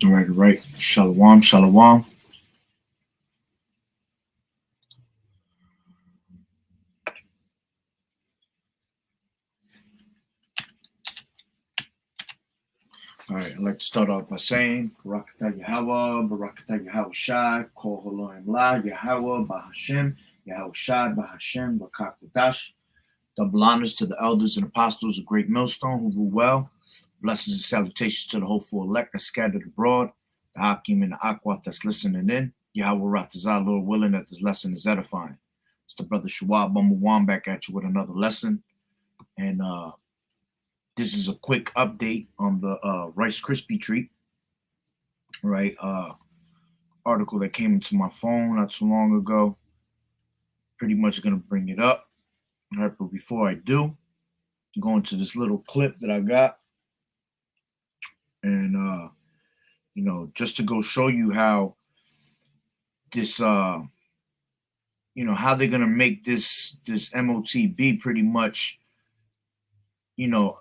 All right, all right. Shalom, shalom. All right, I'd like to start off by saying, Barakatah Yahweh, Barakatah Yahweh Shai, Kol Holoim La, Yahweh, Bahashem, Yahweh Shai, Bahashem, Barakatadash. Double honors to the elders and apostles of Great Millstone who rule well. Blessings and salutations to the hopeful elect that scattered abroad, the Hakim and the Akwat that's listening in. Yahweh Ratazah, Lord willing that this lesson is edifying. It's the brother Shawab Bumble back at you with another lesson. And this is a quick update on the Rice Krispie treat, right? Article that came into my phone not too long ago. Pretty much going to bring it up. All right, but before I do, I'm going to this little clip that I got. And, just to go show you how this, how they're going to make this MOTB pretty much,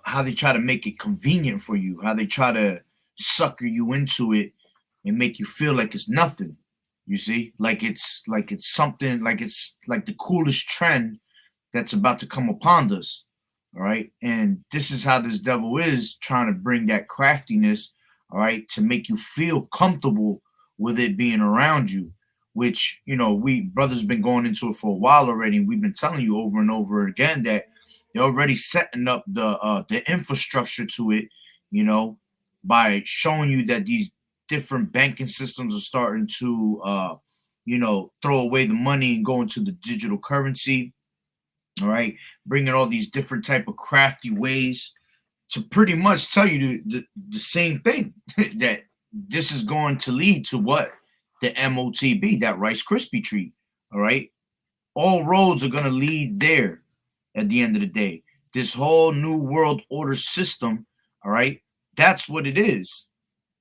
how they try to make it convenient for you, how they try to sucker you into it and make you feel like it's nothing. You see, like it's something, like it's like the coolest trend that's about to come upon us. All right. And this is how this devil is trying to bring that craftiness, all right, to make you feel comfortable with it being around you, which, we brothers been going into it for a while already. And we've been telling you over and over again that they're already setting up the infrastructure to it, by showing you that these different banking systems are starting to, throw away the money and go into the digital currency. All right, bringing all these different type of crafty ways to pretty much tell you the same thing that this is going to lead to what? The MOTB, that Rice Krispie treat. All right, all roads are going to lead there at the end of the day. This whole new world order system, all right, that's what it is.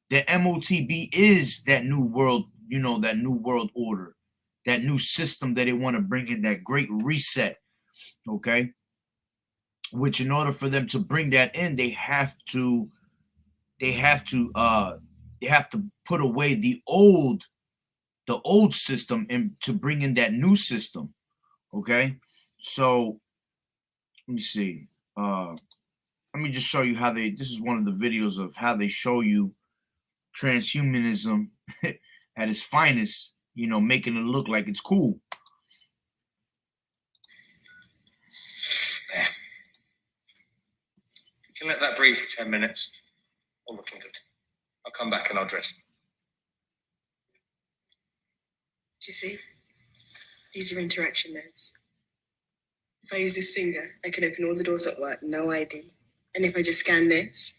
The MOTB is that new world, that new world order, that new system that they want to bring in, that great reset. Okay, which in order for them to bring that in, they have to put away the old system and to bring in that new system. Okay, so let me see. Let me just show you how this is one of the videos of how they show you transhumanism at its finest, making it look like it's cool. There. You can let that breathe for 10 minutes. All looking good. I'll come back and I'll dress them. Do you see? These are interaction nodes. If I use this finger, I can open all the doors at work, no ID. And if I just scan this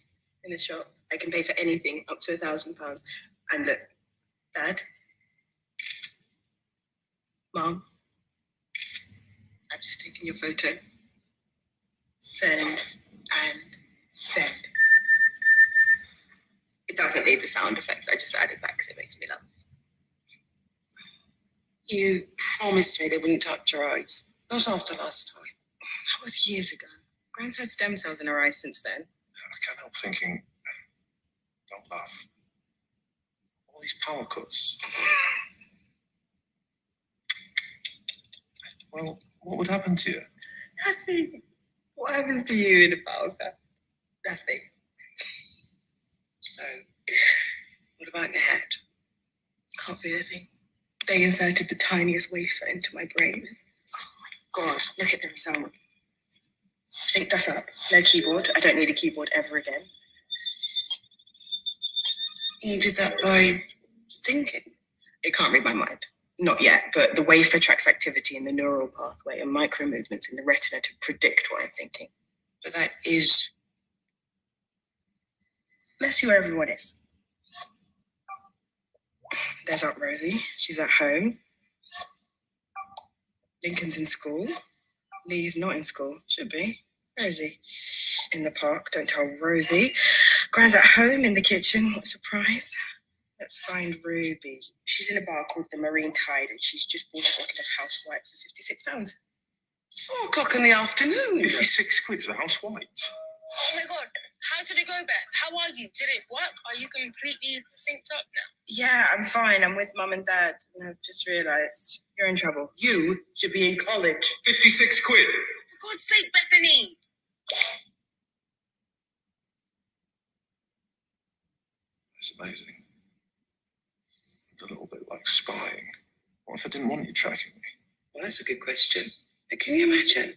in the shop, I can pay for anything up to £1,000. And look, Dad, Mom, I've just taken your photo. Send and send. It doesn't need the sound effect. I just added that because it makes me laugh. You promised me they wouldn't touch your eyes. That was after last time. That was years ago. Grand's had stem cells in her eyes since then. I can't help thinking, don't laugh. All these power cuts. Well, what would happen to you? Nothing. What happens to you in a power cut? Nothing. So, what about your head? Can't feel a thing. They inserted the tiniest wafer into my brain. Oh my God, look at the result. Sync this up. No keyboard. I don't need a keyboard ever again. You did that by thinking? It can't read my mind. Not yet, but the wafer tracks activity in the neural pathway and micro movements in the retina to predict what I'm thinking. But that is... Let's see where everyone is. There's Aunt Rosie. She's at home. Lincoln's in school. Lee's not in school. Should be. Where is he? In the park. Don't tell Rosie. Grand's at home in the kitchen. What a surprise. Let's find Ruby. She's in a bar called the Marine Tide and she's just bought a bottle of house white for £56. 4 o'clock in the afternoon. 56 quid for the house white. Oh my god, how did it go, Beth? How are you? Did it work? Are you completely synced up now? Yeah, I'm fine. I'm with mum and dad. And I've just realised you're in trouble. You should be in college. 56 quid. For God's sake, Bethany! It's amazing. A little bit like spying. What if I didn't want you tracking me? Well, that's a good question. But can you imagine?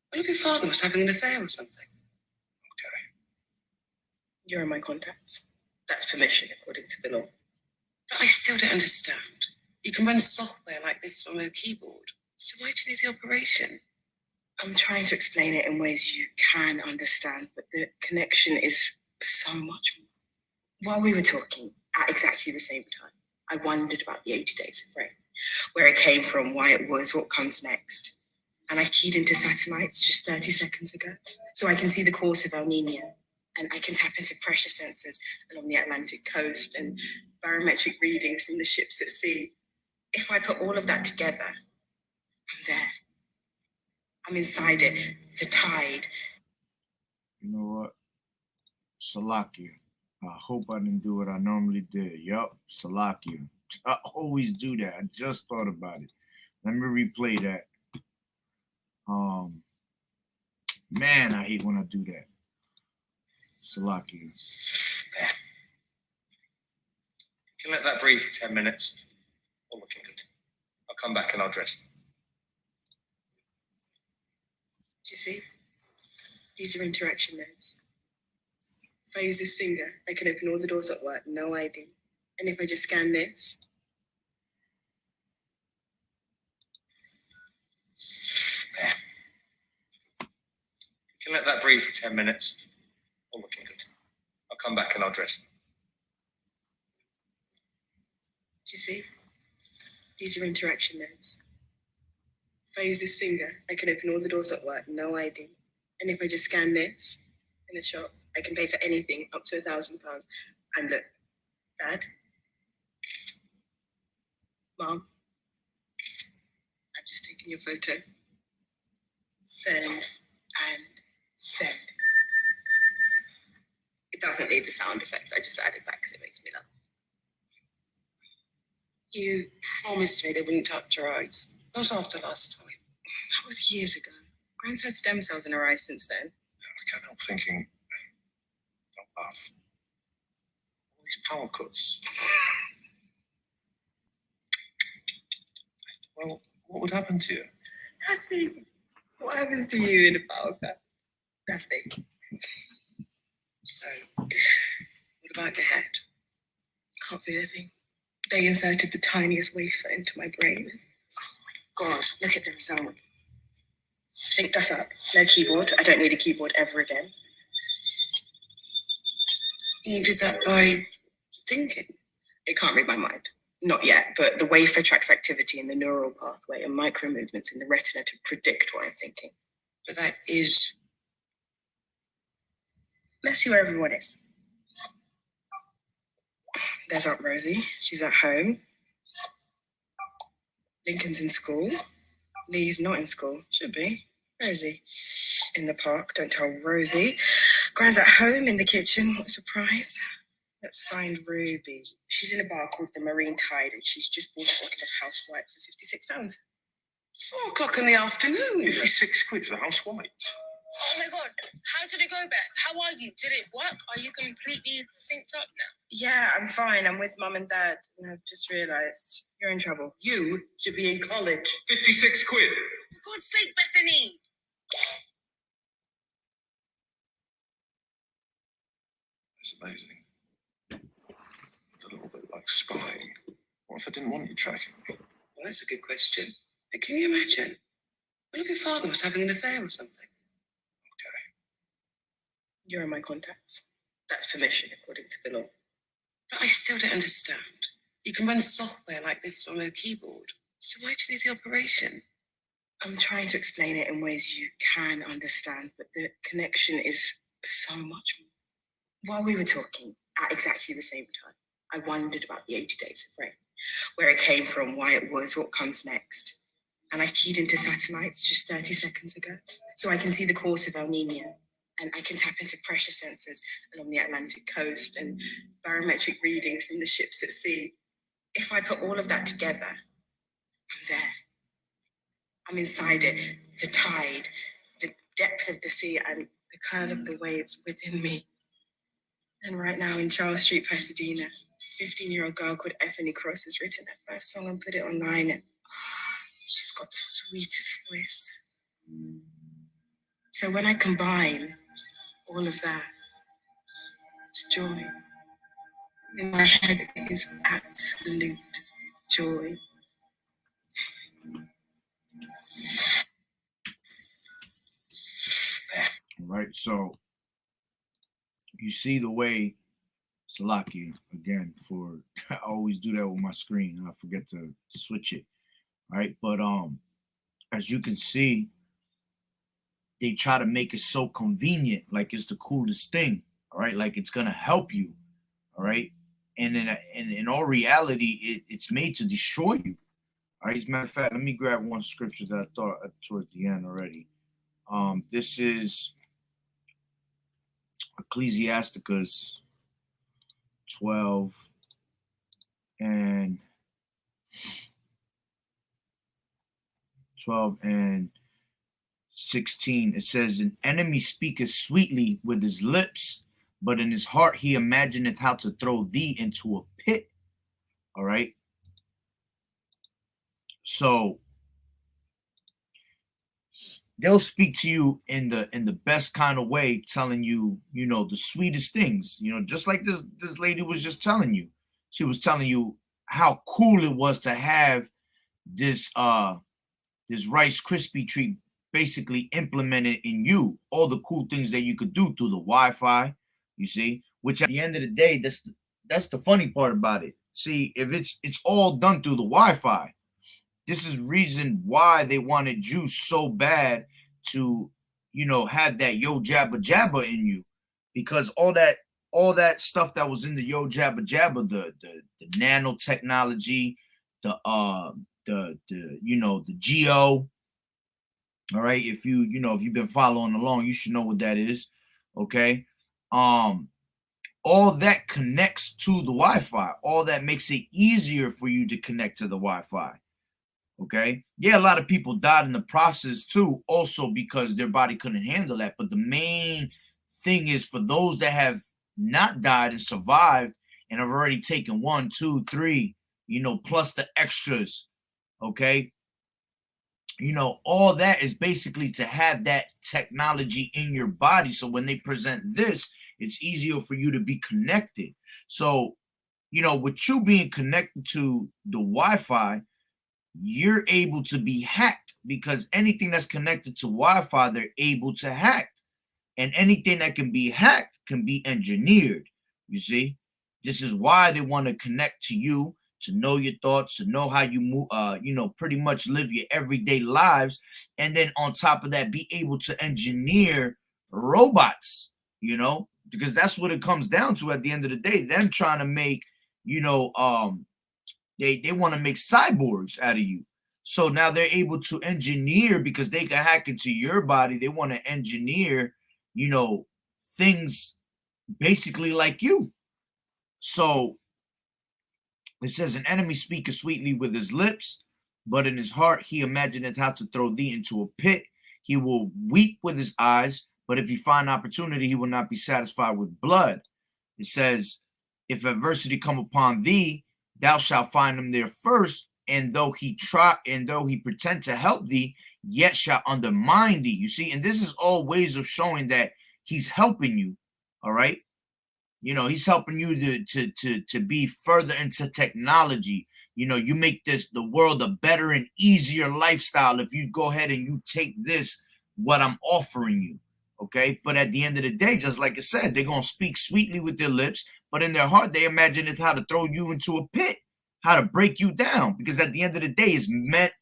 What if your father was having an affair or something? Okay. You're in my contacts. That's permission according to the law. But I still don't understand. You can run software like this on a keyboard. So why do you need the operation? I'm trying to explain it in ways you can understand, but the connection is so much more. While we were talking at exactly the same time, I wondered about the 80 days of rain, where it came from, why it was, what comes next. And I keyed into satellites just 30 seconds ago, so I can see the course of El Nino, and I can tap into pressure sensors along the Atlantic coast and barometric readings from the ships at sea. If I put all of that together, I'm there. I'm inside it, the tide. You know what? Salakia. I hope I didn't do what I normally did. Yup, Salakia. I always do that. I just thought about it. Let me replay that. Man, I hate when I do that. Salakia. There. You can let that breathe for 10 minutes. All looking good. I'll come back and I'll dress them. Do you see? These are interaction nodes. If I use this finger, I can open all the doors at work, no ID. And if I just scan this, there. You can let that breathe for 10 minutes. All looking good. I'll come back and I'll dress them. do you see? These are interaction nodes. If I use this finger, I can open all the doors at work, no ID. And if I just scan this in a shop, I can pay for anything up to £1,000. And look, Dad, Mom, I've just taken your photo. Send and send. It doesn't need the sound effect. I just added that because it makes me laugh. You promised me they wouldn't touch your eyes. That was after last time. That was years ago. Grand's had stem cells in her eyes since then. I can't help thinking, don't laugh. All these power cuts. Well, what would happen to you? Nothing. What happens to you in a power cut? Nothing. So, what about your head? Can't feel a thing. They inserted the tiniest wafer into my brain. Oh my God, look at the result. Sync us up. No keyboard. I don't need a keyboard ever again. You did that by thinking? It can't read my mind. Not yet, but the wafer tracks activity in the neural pathway and micro movements in the retina to predict what I'm thinking. But that is... Let's see where everyone is. There's Aunt Rosie. She's at home. Lincoln's in school. Lee's not in school. Should be. Where is he? In the park. Don't tell Rosie. Grand's at home in the kitchen. What a surprise. Let's find Ruby. She's in a bar called the Marine Tide and she's just bought a bottle of house white for £56. 4 o'clock in the afternoon. 56 quid for the house white. Oh my God, how did it go, Beth? How are you? Did it work? Are you completely synced up now? Yeah, I'm fine. I'm with mum and dad. And I've just realised you're in trouble. You should be in college. 56 quid. For God's sake, Bethany! It's amazing. A little bit like spying. What if I didn't want you tracking me? Well, that's a good question. But can you imagine? What if your father was having an affair or something? Okay. You're in my contacts. That's permission according to the law. But I still don't understand. You can run software like this on a keyboard. So why do you need the operation? I'm trying to explain it in ways you can understand, but the connection is so much more. While we were talking at exactly the same time, I wondered about the 80 days of rain, where it came from, why it was, what comes next. And I keyed into satellites just 30 seconds ago, so I can see the course of El Nino, and I can tap into pressure sensors along the Atlantic coast and barometric readings from the ships at sea. If I put all of that together, I'm there. I'm inside it. The tide, the depth of the sea, and the curl of the waves within me. And right now in Charles Street, Pasadena, 15-year-old girl called Ethany Cross has written her first song and put it online. And she's got the sweetest voice. So when I combine all of that, it's joy. In my head, it is absolute joy. All right, so you see the way, Salaki, again, for I always do that with my screen. I forget to switch it. All right, but as you can see, they try to make it so convenient, like it's the coolest thing. All right, like it's gonna help you. All right, and in all reality, it's made to destroy you. All right. As a matter of fact, let me grab one scripture that I thought towards the end already. This is Ecclesiasticus 12 and 16. It says, "An enemy speaketh sweetly with his lips, but in his heart he imagineth how to throw thee into a pit." All right. So they'll speak to you in the best kind of way, telling you, the sweetest things, just like this lady was just telling you. She was telling you how cool it was to have this this Rice Krispie treat basically implemented in you, all the cool things that you could do through the Wi-Fi, you see, which at the end of the day, that's the funny part about it. See, if it's all done through the Wi-Fi. This is reason why they wanted you so bad to, have that yo jabba jabba in you, because all that stuff that was in the yo jabba jabba, the nanotechnology, the geo. All right, if you've been following along, you should know what that is. Okay, all that connects to the Wi-Fi. All that makes it easier for you to connect to the Wi-Fi. Okay. Yeah, a lot of people died in the process too, also because their body couldn't handle that. But the main thing is for those that have not died and survived and have already taken 1, 2, 3, plus the extras. Okay. All that is basically to have that technology in your body. So when they present this, it's easier for you to be connected. So, with you being connected to the Wi-Fi, you're able to be hacked, because anything that's connected to Wi-Fi, they're able to hack. And anything that can be hacked can be engineered. You see, this is why they want to connect to you, to know your thoughts, to know how you move, pretty much live your everyday lives. And then on top of that, be able to engineer robots, because that's what it comes down to at the end of the day. Them trying to make, they want to make cyborgs out of you. So now they're able to engineer, because they can hack into your body. They want to engineer, things basically like you. So it says, "An enemy speaketh sweetly with his lips, but in his heart he imagineth how to throw thee into a pit. He will weep with his eyes, but if he find opportunity, he will not be satisfied with blood." It says, "If adversity come upon thee, thou shalt find him there first, and though he pretend to help thee, yet shall undermine thee." You see, and this is all ways of showing that he's helping you. All right, he's helping you to be further into technology. You make the world a better and easier lifestyle if you go ahead and you take this, what I'm offering you. Okay, but at the end of the day, just like I said, they're gonna speak sweetly with their lips, but in their heart, they imagine it's how to throw you into a pit, how to break you down. Because at the end of the day, it's meant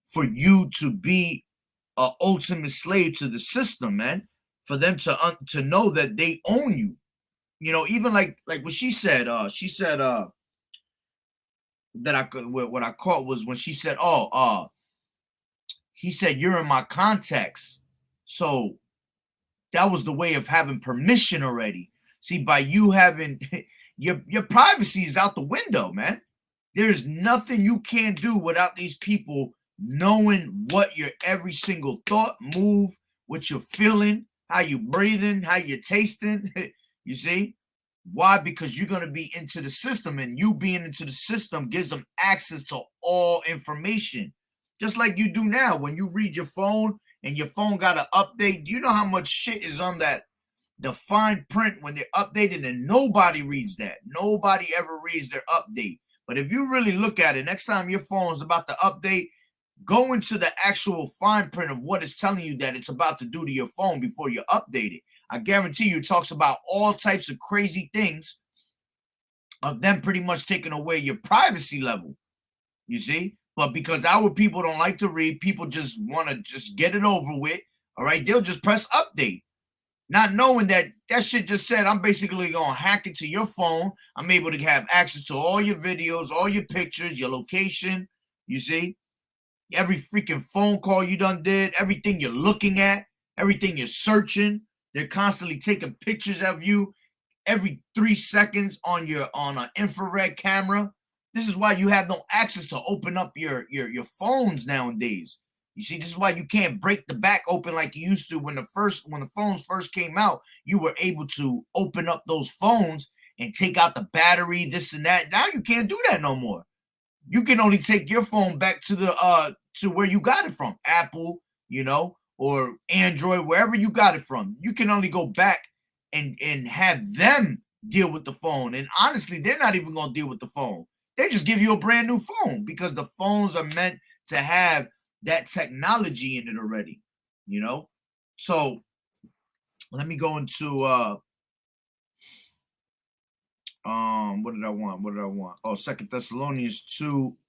for you to be an ultimate slave to the system, man. For them to know that they own you. Even like what she said. She said that I could. What I caught was when she said, "Oh, he said you're in my contacts." So that was the way of having permission already. See, by you having your privacy is out the window, man. There's nothing you can do without these people knowing what your every single thought, move, what you're feeling, how you breathing, how you're tasting. You see? Why? Because you're going to be into the system, and you being into the system gives them access to all information. Just like you do now when you read your phone and your phone got an update. Do you know how much shit is on that? The fine print when they're updated, and nobody reads that. Nobody ever reads their update. But if you really look at it, next time your phone is about to update, go into the actual fine print of what it's telling you that it's about to do to your phone before you update it. I guarantee you it talks about all types of crazy things of them pretty much taking away your privacy level, you see? But because our people don't like to read, people just want to just get it over with, all right? They'll just press update, not knowing that that shit just said, I'm basically going to hack into your phone. I'm able to have access to all your videos, all your pictures, your location, you see? Every freaking phone call you done did, everything you're looking at, everything you're searching. They're constantly taking pictures of you every 3 seconds on an infrared camera. This is why you have no access to open up your phones nowadays. You see, this is why you can't break the back open like you used to when the phones first came out. You were able to open up those phones and take out the battery, this and that. Now you can't do that no more. You can only take your phone back to the to where you got it from, Apple, or Android, wherever you got it from. You can only go back and have them deal with the phone. And honestly, they're not even going to deal with the phone. They just give you a brand new phone because the phones are meant to have that technology in it already, So let me go into what did I want? Oh, 2 Thessalonians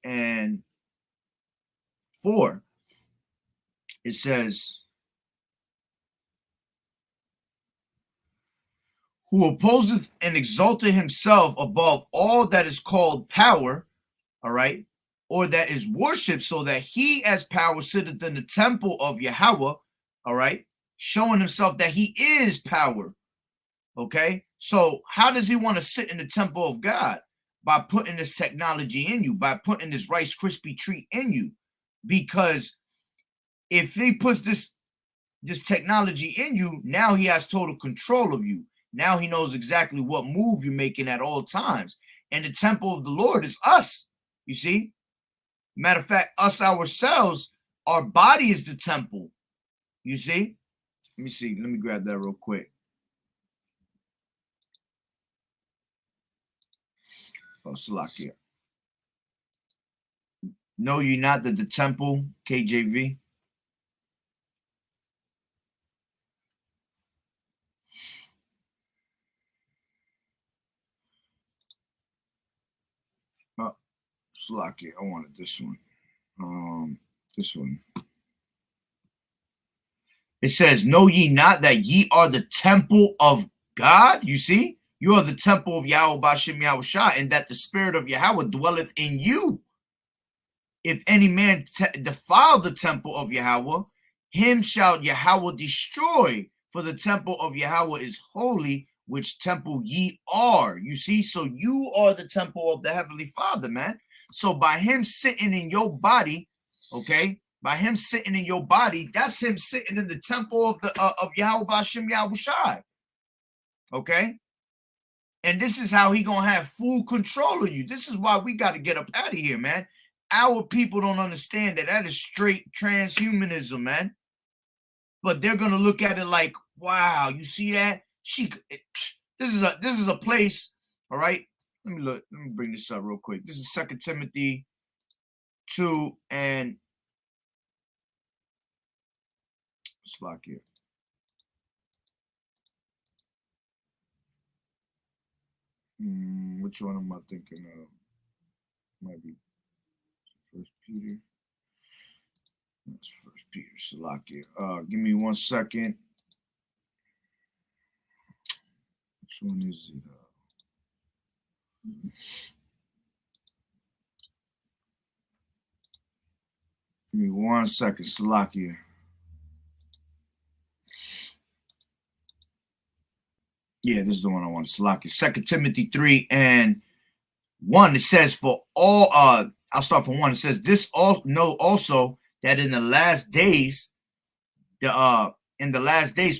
2:4. It says, who opposeth and exalteth himself above all that is called power, all right, or that is worshipped, so that he as power sitteth in the temple of Yahweh, all right, showing himself that he is power. Okay, so how does he want to sit in the temple of God? By putting this technology in you, by putting this Rice Krispie treat in you. Because if he puts this technology in you, now he has total control of you. Now he knows exactly what move you're making at all times. And the temple of the Lord is us, you see? Matter of fact, us ourselves, our body is the temple, you see? Let me see. Let me grab that real quick. Oh, Salakia. Know ye not that the temple, KJV? Oh, Salakia. I wanted this one. This one. It says, know ye not that ye are the temple of God? You see? You are the temple of Yahweh Bashem Yahushua, and that the spirit of Yahweh dwelleth in you. If any man defile the temple of Yahweh, him shall Yahweh destroy, for the temple of Yahweh is holy, which temple ye are. You see? So you are the temple of the Heavenly Father, man. So by him sitting in your body, okay, by him sitting in your body, that's him sitting in the temple of Yahweh Bashem Yahushai. Okay? And this is how he gonna have full control of you. This is why we got to get up out of here, man. Our people don't understand that is straight transhumanism, man. But they're gonna look at it like, wow, you see that? This is a place, all right. Let me bring this up real quick. This is 2 Timothy 2 and Slack here. Which one am I thinking of? Might be First Peter. That's First Peter. Salakia. Give me 1 second. Which one is it? Give me 1 second. Salakia. Yeah, this is the one I want to select. 2 Timothy 3:1. It says, for all, I'll start from 1. It says, this all know also that in the last days,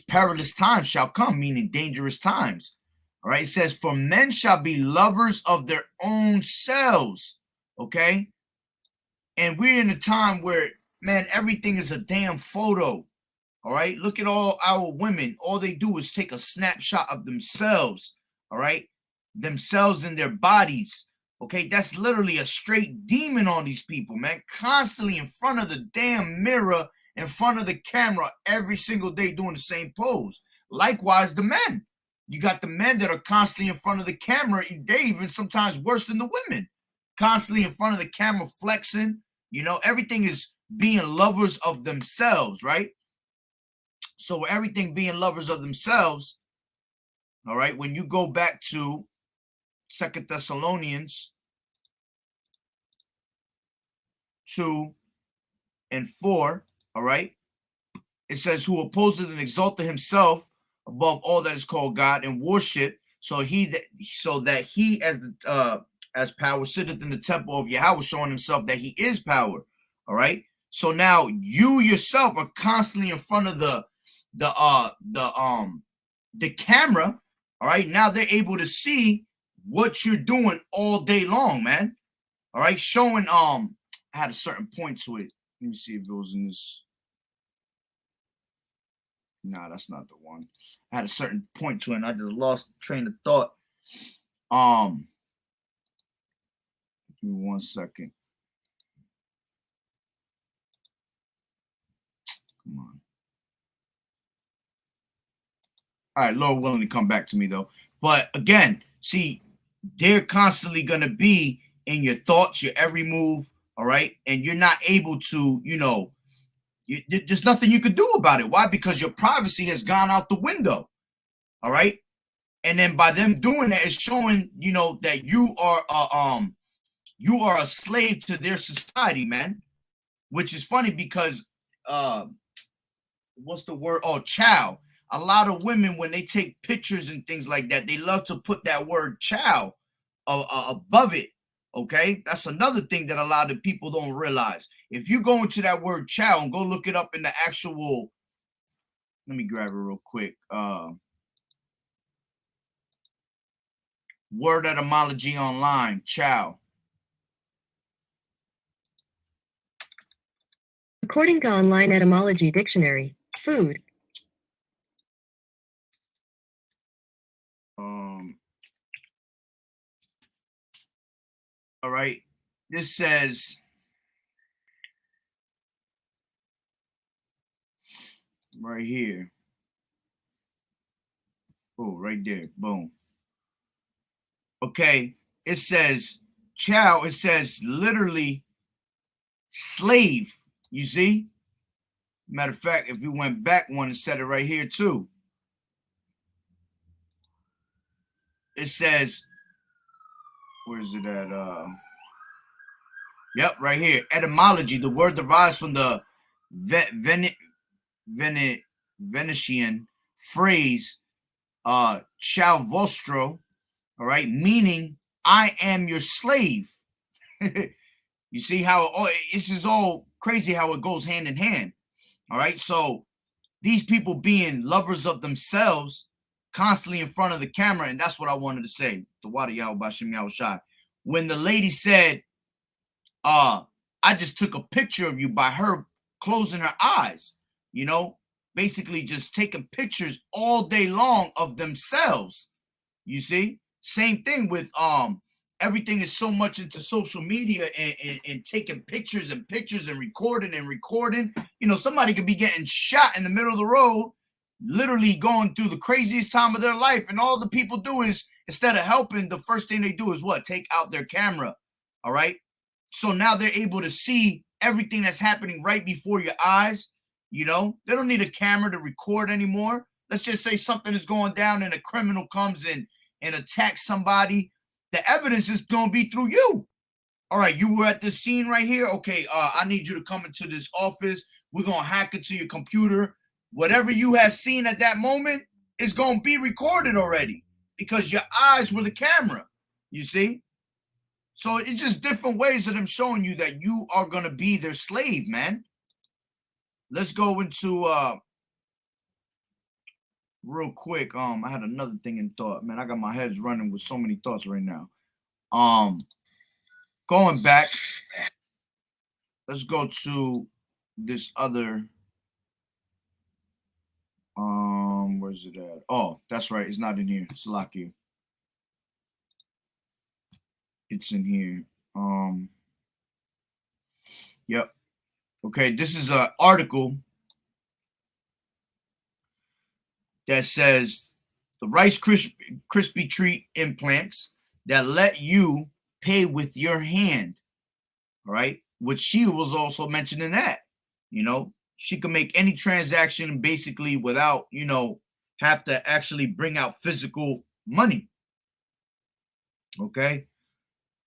perilous times shall come, meaning dangerous times. All right. It says, for men shall be lovers of their own selves. Okay. And we're in a time where, man, everything is a damn photo. All right. Look at all our women. All they do is take a snapshot of themselves. All right. Themselves and their bodies. Okay. That's literally a straight demon on these people, man. Constantly in front of the damn mirror, in front of the camera, every single day doing the same pose. Likewise, the men. You got the men that are constantly in front of the camera. They even sometimes worse than the women. Constantly in front of the camera, flexing. You know, everything is being lovers of themselves, right? So everything being lovers of themselves, all right, when you go back to 2 Thessalonians 2:4, all right, it says, who opposes and exalted himself above all that is called God and worship, so that he as power sitteth in the temple of Yahweh, showing himself that he is power. All right. So now you yourself are constantly in front of the camera. All right. Now they're able to see what you're doing all day long, man. All right. Showing I had a certain point to it. Let me see if it was in this. Nah, that's not the one. I had a certain point to it and I just lost the train of thought. Give me 1 second. Come on. All right, Lord willing to come back to me though. But again, see, they're constantly gonna be in your thoughts, your every move, all right? And you're not able to, there's nothing you could do about it. Why? Because your privacy has gone out the window, all right? And then by them doing that, it's showing, that you are a slave to their society, man. Which is funny because what's the word? Oh, chow. A lot of women, when they take pictures and things like that, they love to put that word chow above it. Okay, that's another thing that a lot of people don't realize. If you go into that word chow and go look it up in the actual, let me grab it real quick. Word etymology online, chow. According to Online Etymology Dictionary, food. All right. This says right here. Oh, right there. Boom. Okay. It says chow. It says literally slave. You see? Matter of fact, if we went back one and said it right here too. It says, where's it at? Yep, right here. Etymology. The word derives from the Venetian phrase "ciao vostro," all right, meaning I am your slave. You see how this is all crazy how it goes hand in hand. All right, so these people being lovers of themselves, constantly in front of the camera, and that's what I wanted to say. The water Yahweh Bashim Yahweh Shai. When the lady said, I just took a picture of you by her closing her eyes, basically just taking pictures all day long of themselves. You see, same thing with everything is so much into social media and taking pictures and recording. Somebody could be getting shot in the middle of the road, literally going through the craziest time of their life, and all the people do is, instead of helping, the first thing they do is what? Take out their camera. All right. So now they're able to see everything that's happening right before your eyes. They don't need a camera to record anymore. Let's just say something is going down and a criminal comes in and attacks somebody. The evidence is going to be through you. All right, you were at this scene right here. Okay, I need you to come into this office. We're going to hack into your computer. Whatever you have seen at that moment is going to be recorded already because your eyes were the camera, you see? So it's just different ways of them showing you that you are going to be their slave, man. Let's go into real quick. I had another thing in thought, man. I got my heads running with so many thoughts right now. Going back, let's go to this other. Where's it at? Oh, that's right. It's not in here. Salakia. It's in here. Yep. Okay, this is an article that says the Rice Krispie Treat implants that let you pay with your hand. All right, which she was also mentioning that, you know, she can make any transaction basically without, you know, have to actually bring out physical money. Okay.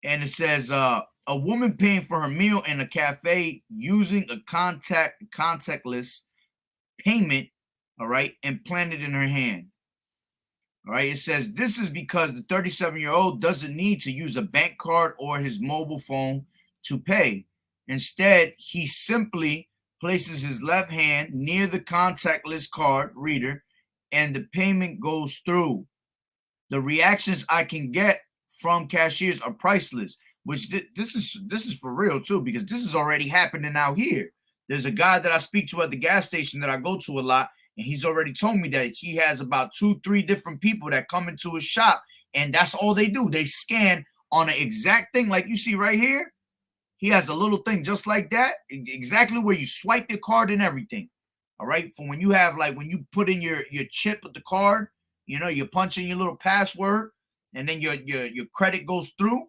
And it says a woman paying for her meal in a cafe using a contactless payment, all right, implanted in her hand. All right, it says this is because the 37-year-old doesn't need to use a bank card or his mobile phone to pay. Instead, he simply places his left hand near the contactless card reader and the payment goes through. The reactions I can get from cashiers are priceless, which this is for real too, because this is already happening out here. There's a guy that I speak to at the gas station that I go to a lot, and he's already told me that he has about 2-3 different people that come into his shop, and that's all they do. They scan on an exact thing like you see right here. He has a little thing just like that, exactly where you swipe your card and everything. All right, from when you have, like, when you put in your chip with the card, you know, you punch in your little password, and then your credit goes through.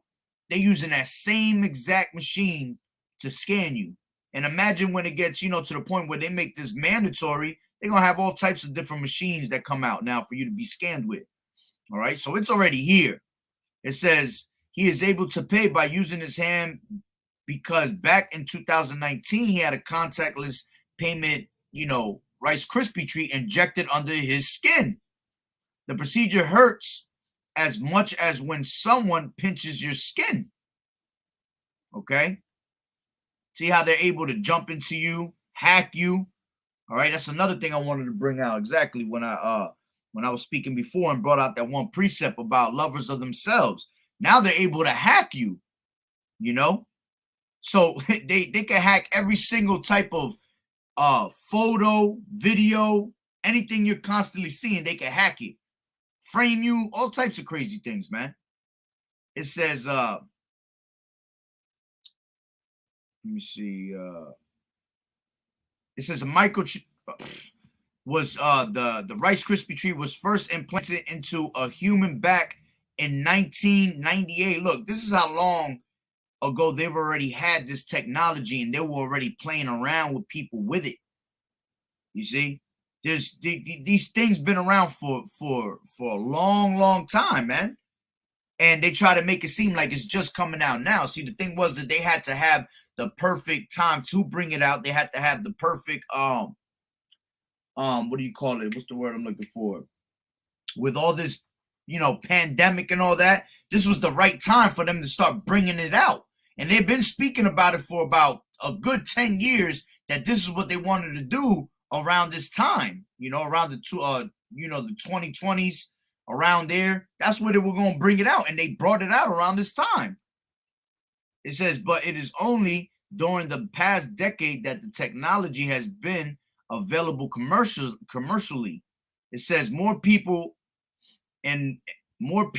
They're using that same exact machine to scan you. And imagine when it gets, you know, to the point where they make this mandatory, they're gonna have all types of different machines that come out now for you to be scanned with. All right, so it's already here. It says he is able to pay by using his hand because back in 2019 he had a contactless payment, you know, Rice Krispie treat injected under his skin. The procedure hurts as much as when someone pinches your skin. Okay? See how they're able to jump into you, hack you. All right, that's another thing I wanted to bring out exactly when I was speaking before and brought out that one precept about lovers of themselves. Now they're able to hack you, you know? So they can hack every single type of photo, video, anything you're constantly seeing, they can hack it. Frame you, all types of crazy things, man. It says let me see, it says a microchip was the Rice Krispie treat was first implanted into a human back in 1998. Look, this is how long ago they've already had this technology, and they were already playing around with people with it. You see, there's these things been around for a long time, man. And they try to make it seem like it's just coming out now. See, the thing was that they had to have the perfect time to bring it out. They had to have the perfect what do you call it? What's the word I'm looking for? With all this, you know, pandemic and all that, this was the right time for them to start bringing it out. And they've been speaking about it for about a good 10 years that this is what they wanted to do around this time, you know, around the the 2020s, around there. That's where they were going to bring it out, and they brought it out around this time. It says, but it is only during the past decade that the technology has been available commercially. It says more people in more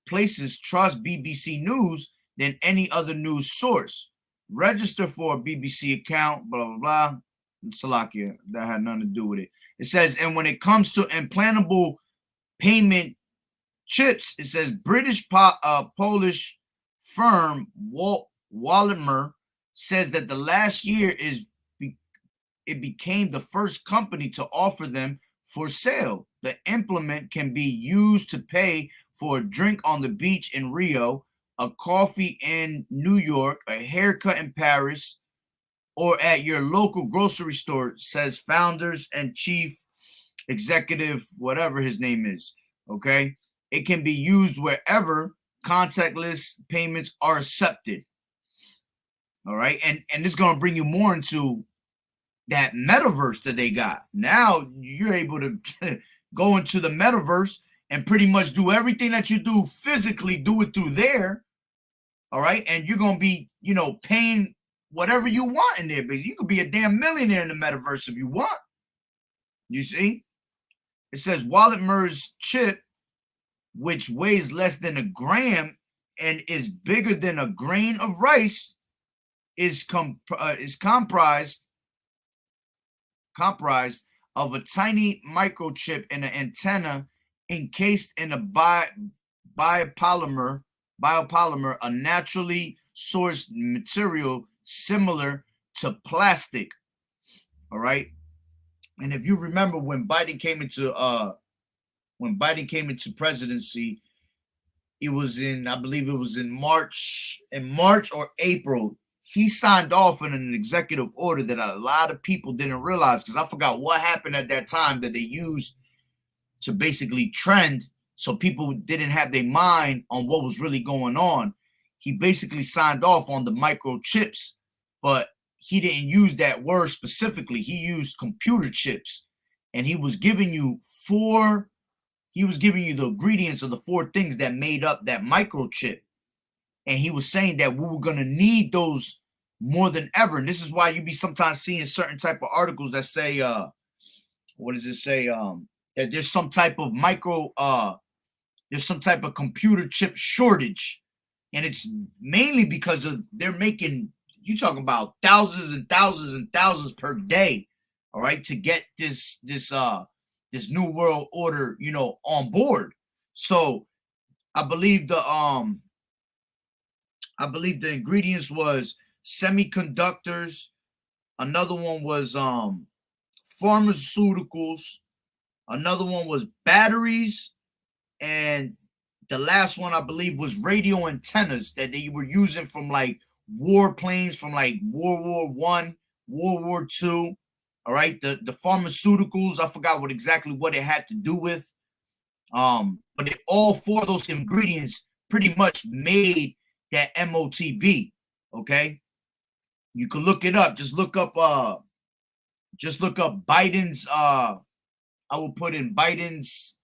places trust BBC News than any other news source. Register for a BBC account, blah, blah, blah. Salakia, that had nothing to do with it. It says, and when it comes to implantable payment chips, it says British Polish firm Wallimer says that the last year it became the first company to offer them for sale. The implement can be used to pay for a drink on the beach in Rio, a coffee in New York, a haircut in Paris, or at your local grocery store, says founders and chief executive, whatever his name is. Okay. It can be used wherever contactless payments are accepted. All right. And this is going to bring you more into that metaverse that they got. Now you're able to go into the metaverse and pretty much do everything that you do physically, do it through there. All right. And you're going to be, paying whatever you want in there. But you could be a damn millionaire in the metaverse if you want. You see? It says Wallet Mer's chip, which weighs less than a gram and is bigger than a grain of rice, is comprised of a tiny microchip and an antenna encased in a biopolymer, a naturally sourced material similar to plastic. All right. And if you remember when Biden came into presidency, it was I believe it was in March or April. He signed off on an executive order that a lot of people didn't realize, because I forgot what happened at that time that they used to basically trend, so people didn't have their mind on what was really going on. He basically signed off on the microchips, but he didn't use that word specifically. He used computer chips, and he was giving you the ingredients of the 4 things that made up that microchip. And he was saying that we were going to need those more than ever. And this is why you be sometimes seeing certain type of articles that say, what does it say? That there's some type of there's some type of computer chip shortage. And it's mainly because of they're making, you talking about thousands and thousands and thousands per day, all right, to get this new world order, on board. So I believe the ingredients was semiconductors. Another one was pharmaceuticals. Another one was batteries. And the last one, I believe, was radio antennas that they were using from like warplanes from like World War I, World War II. All right. The pharmaceuticals, I forgot exactly what it had to do with. But all 4 of those ingredients pretty much made that MOTB. Okay. You can look it up. Just look up Biden's I will put in Biden's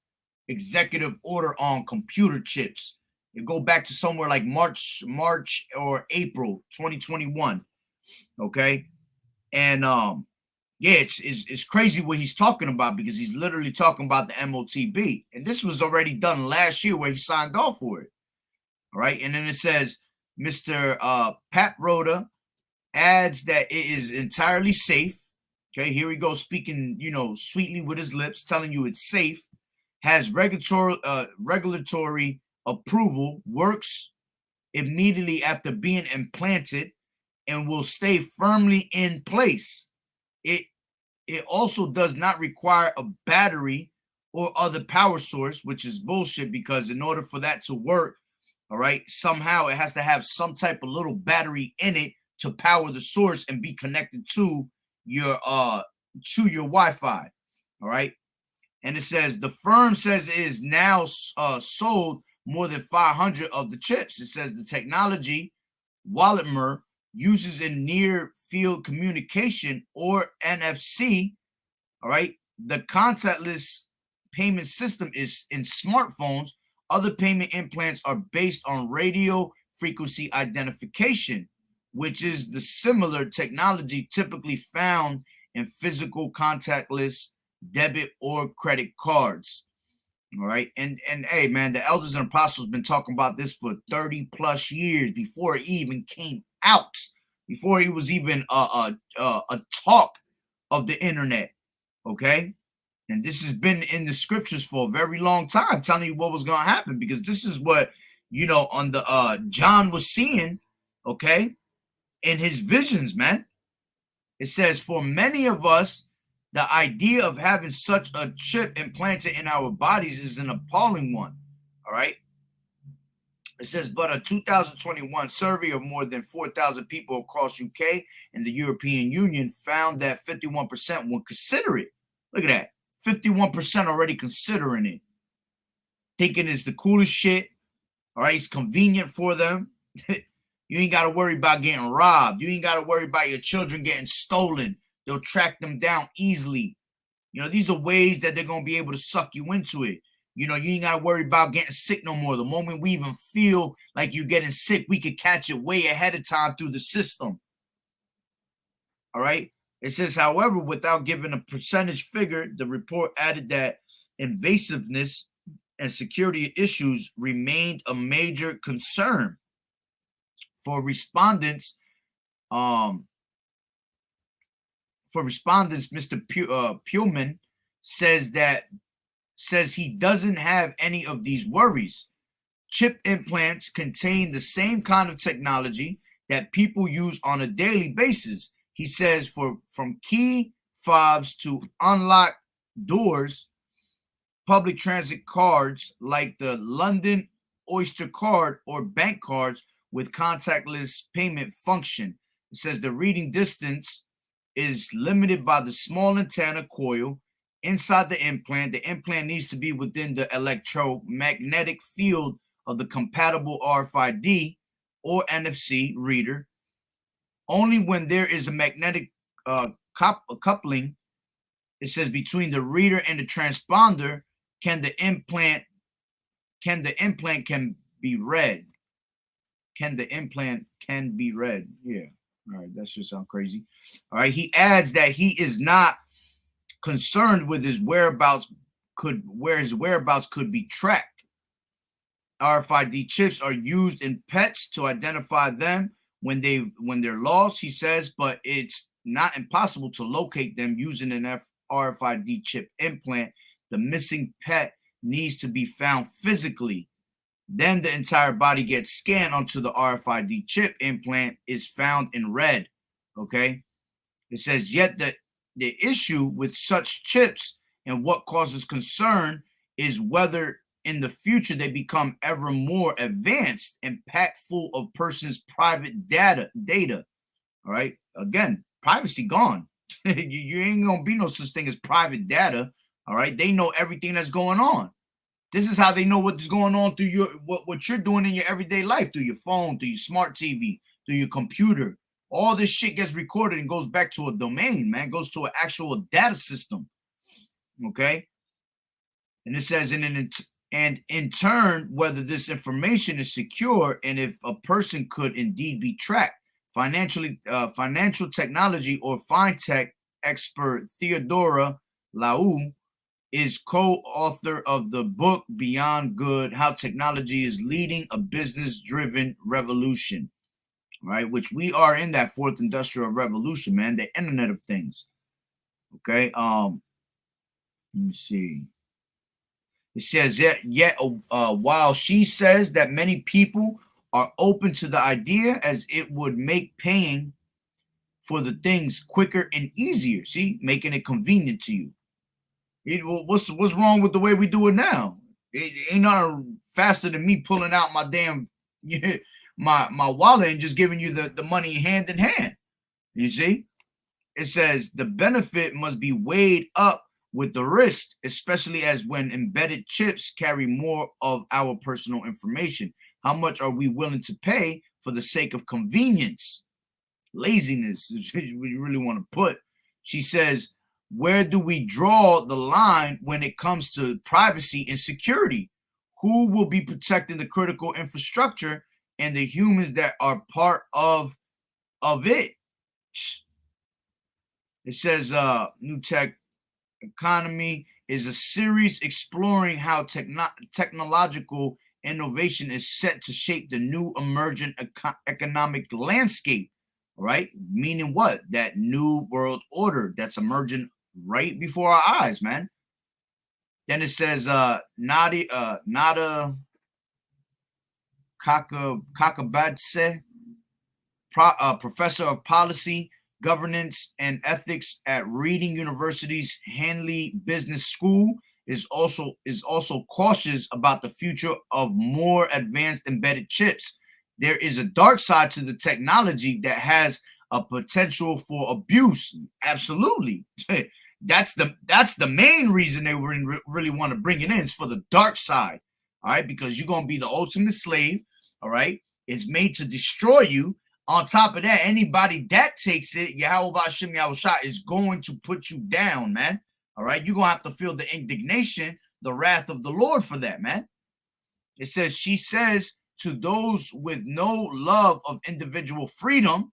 executive order on computer chips. It go back to somewhere like March or April 2021. Okay. And yeah, it's crazy what he's talking about, because he's literally talking about the MOTB. And this was already done last year where he signed off for it. All right. And then it says, Mr. Pat Rhoda adds that it is entirely safe. Okay, here he goes speaking, sweetly with his lips, telling you it's safe, has regulatory approval, works immediately after being implanted, and will stay firmly in place. It also does not require a battery or other power source, which is bullshit, because in order for that to work, all right, somehow it has to have some type of little battery in it to power the source and be connected to your Wi-Fi. All right. And it says the firm says it is now sold more than 500 of the chips. It says the technology Walletmer uses in near field communication, or NFC. All right. The contactless payment system is in smartphones. Other payment implants are based on radio frequency identification, which is the similar technology typically found in physical contactless debit or credit cards. All right. And hey, man, the elders and apostles been talking about this for 30 plus years before it even came out, before it was even a talk of the internet. Okay. And this has been in the scriptures for a very long time, telling you what was going to happen, because this is what, on the John was seeing, okay, in his visions, man. It says, for many of us, the idea of having such a chip implanted in our bodies is an appalling one. All right. It says, but a 2021 survey of more than 4,000 people across UK and the European Union found that 51% would consider it. Look at that. 51% already considering it, thinking it's the coolest shit. All right, it's convenient for them. You ain't got to worry about getting robbed. You ain't got to worry about your children getting stolen. They'll track them down easily. You know, these are ways that they're going to be able to suck you into it. You know, you ain't got to worry about getting sick no more. The moment we even feel like you're getting sick, we could catch it way ahead of time through the system. All right. It says, however, without giving a percentage figure, the report added that invasiveness and security issues remained a major concern for respondents. Mr. Pullman says he doesn't have any of these worries. Chip implants contain the same kind of technology that people use on a daily basis. He says from key fobs to unlock doors, public transit cards like the London Oyster card or bank cards with contactless payment function. It says the reading distance is limited by the small antenna coil inside the implant. The implant needs to be within the electromagnetic field of the compatible RFID or NFC reader. Only when there is a magnetic coupling, it says, between the reader and the transponder can the implant be read. Can the implant be read? Yeah. All right, that just sounds crazy. All right, he adds that he is not concerned with his whereabouts where his whereabouts could be tracked. RFID chips are used in pets to identify them when they're lost, he says, but it's not impossible to locate them using an RFID chip implant. The missing pet needs to be found physically. Then the entire body gets scanned onto the RFID chip implant is found in red. Okay. It says, yet the issue with such chips and what causes concern is whether in the future they become ever more advanced and packed full of person's private data. All right. Again, privacy gone. You ain't gonna be no such thing as private data. All right. They know everything that's going on. This is how they know what's going on through your what you're doing in your everyday life, through your phone, through your smart TV, through your computer. All this shit gets recorded and goes back to a domain, man. It goes to an actual data system. Okay. And it says and in turn, whether this information is secure and if a person could indeed be tracked. Financial technology or fintech expert Theodora Lau is co-author of the book Beyond Good: How Technology is Leading a Business-Driven Revolution. Right, which we are in that fourth industrial revolution, man, the Internet of Things. Okay, let me see. It says yet while she says that many people are open to the idea as it would make paying for the things quicker and easier. See, making it convenient to you. What's wrong with the way we do it now? It ain't nothing faster than me pulling out my damn my wallet and just giving you the money hand in hand. You see? It says the benefit must be weighed up with the risk, especially as when embedded chips carry more of our personal information. How much are we willing to pay for the sake of convenience? Laziness is what you really want to put. She says, where do we draw the line when it comes to privacy and security? Who will be protecting the critical infrastructure and the humans that are part of it? It says New Tech Economy is a series exploring how technological innovation is set to shape the new emergent economic landscape. All right, meaning what? That new world order that's emerging right before our eyes, man. Then it says Nada Kakabadse, professor of policy, governance, and ethics at Reading University's Hanley Business School, is also cautious about the future of more advanced embedded chips. There is a dark side to the technology that has a potential for abuse. Absolutely. That's the main reason they really want to bring it in, is for the dark side. All right, because you're gonna be the ultimate slave. All right, it's made to destroy you. On top of that, anybody that takes it, Yahweh Hashem Yahushua, is going to put you down, man. All right, you're gonna have to feel the indignation, the wrath of the Lord for that, man. It says, she says, to those with no love of individual freedom,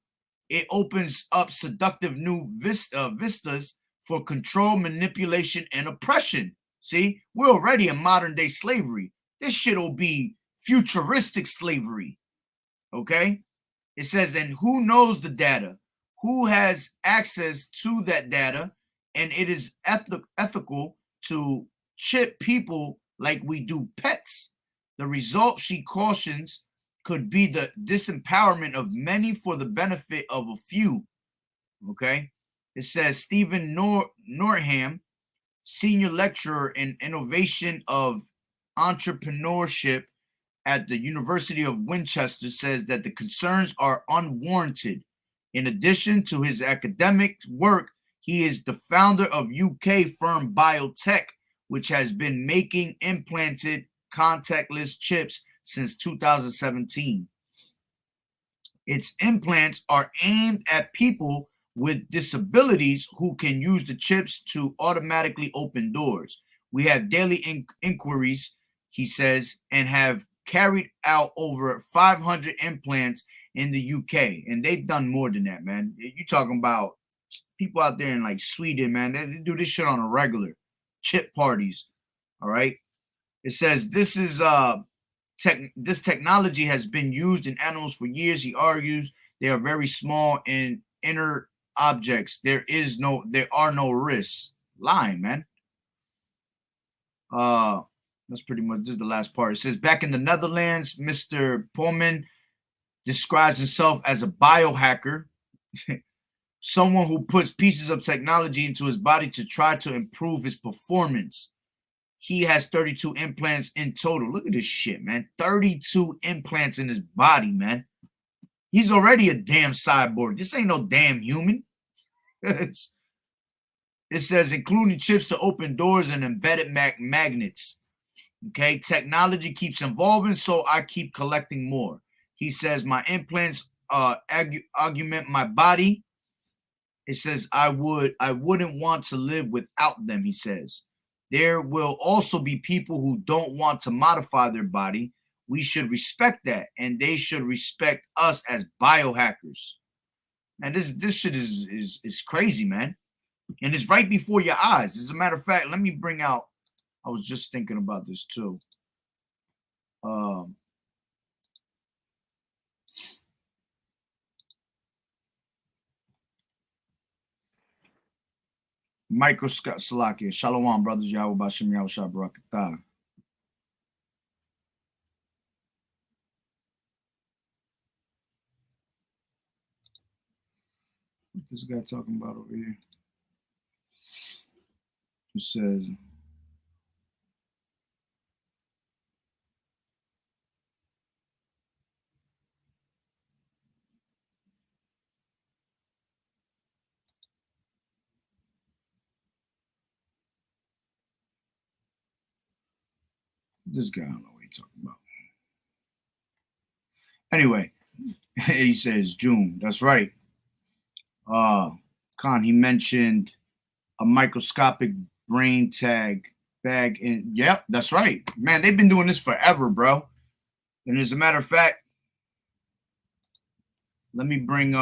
it opens up seductive new vistas for control, manipulation, and oppression. See, we're already in modern day slavery. This shit will be futuristic slavery. Okay? It says, and who knows the data? Who has access to that data? And it is ethical to chip people like we do pets. The result, she cautions, could be the disempowerment of many for the benefit of a few. Okay? It says Stephen Norham, senior lecturer in innovation of entrepreneurship at the University of Winchester, says that the concerns are unwarranted. In addition to his academic work, he is the founder of UK firm Biotech, which has been making implanted contactless chips since 2017. Its implants are aimed at people with disabilities who can use the chips to automatically open doors. We have daily inquiries, he says, and have carried out over 500 implants in the UK, and they've done more than that, man. You're talking about people out there in like Sweden, man. They do this shit on a regular, chip parties. All right. It says this is this technology has been used in animals for years. He argues they are very small and inert objects. There are no risks. Lying, man. That's pretty much, this is the last part. It says, back in the Netherlands, Mr. Pullman describes himself as a biohacker, someone who puts pieces of technology into his body to try to improve his performance. He has 32 implants in total. Look at this shit, man. 32 implants in his body, man. He's already a damn cyborg. This ain't no damn human. It says, including chips to open doors and embedded magnets. Okay, technology keeps evolving, so I keep collecting more. He says, my implants augment my body. It says, I wouldn't want to live without them, he says. There will also be people who don't want to modify their body. We should respect that, and they should respect us as biohackers. Man, this shit is crazy, man. And it's right before your eyes. As a matter of fact, let me bring out, I was just thinking about this too. Microscope Salakia. Shalom, brothers. Yahweh Bashem Yahushua Barakatah. What this guy talking about over here? It says, this guy, I don't know what he's talking about. Anyway, he says June. That's right. Khan, he mentioned a microscopic brain tag bag. And yep, that's right. Man, they've been doing this forever, bro. And as a matter of fact, let me bring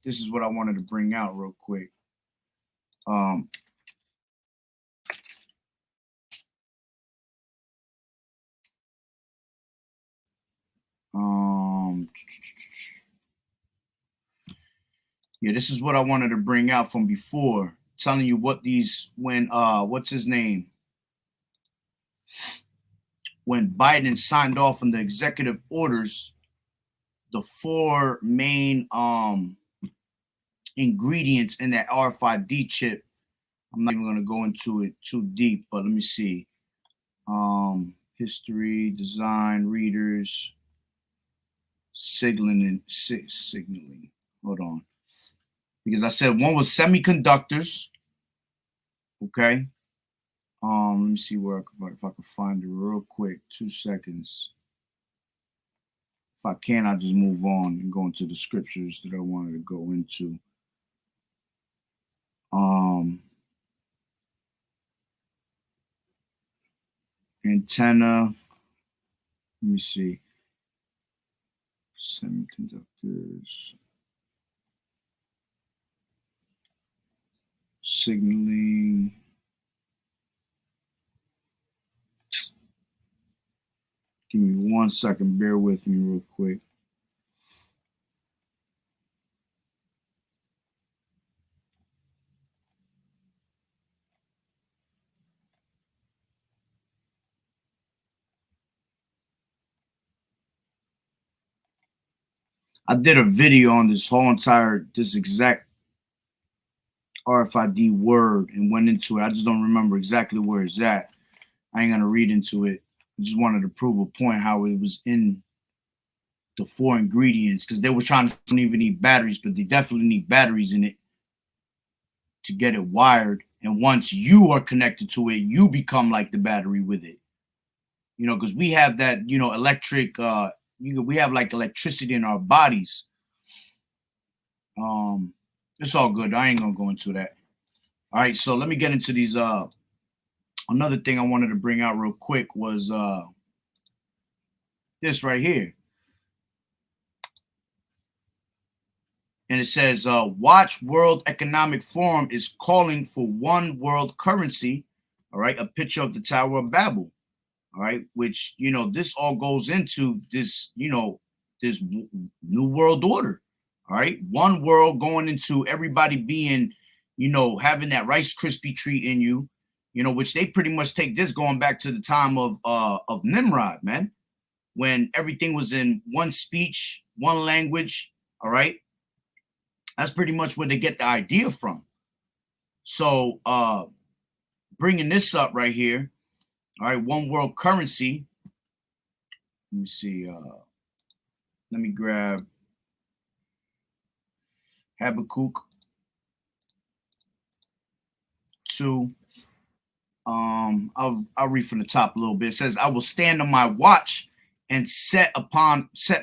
this is what I wanted to bring out real quick. Yeah, this is what I wanted to bring out from before, telling you what these, when what's his name, when Biden signed off on the executive orders, the four main ingredients in that RFID chip. I'm not even going to go into it too deep, but let me see. History, design, readers, signaling. Hold on. Because I said one was semiconductors, Okay. Let me see where if I can find it real quick. 2 seconds. If I can, I'll just move on and go into the scriptures that I wanted to go into. Antenna. Let me see. Semiconductors. Signaling. Give me 1 second. Bear with me real quick. I did a video on this exact RFID word and went into it. I just don't remember exactly where it's at. I ain't gonna read into it. I just wanted to prove a point how it was in the 4 ingredients, because they were trying to don't even need batteries, but they definitely need batteries in it to get it wired. And once you are connected to it, you become like the battery with it. You know, because we have that, you know, electric, we have like electricity in our bodies. It's all good. I ain't gonna go into that. All right, so let me get into these. Another thing I wanted to bring out real quick was this right here. And it says, Watch World Economic Forum is calling for one world currency. All right, a picture of the Tower of Babel. All right, which, you know, this all goes into this, you know, this new world order. All right, one world going into everybody being, you know, having that Rice Krispie treat in you, you know, which they pretty much take this going back to the time of Nimrod, man, when everything was in one speech, one language. All right, that's pretty much where they get the idea from. So bringing this up right here, all right, one world currency. Let me see. Let me grab Habakkuk 2. I'll read from the top a little bit. It says, I will stand on my watch and set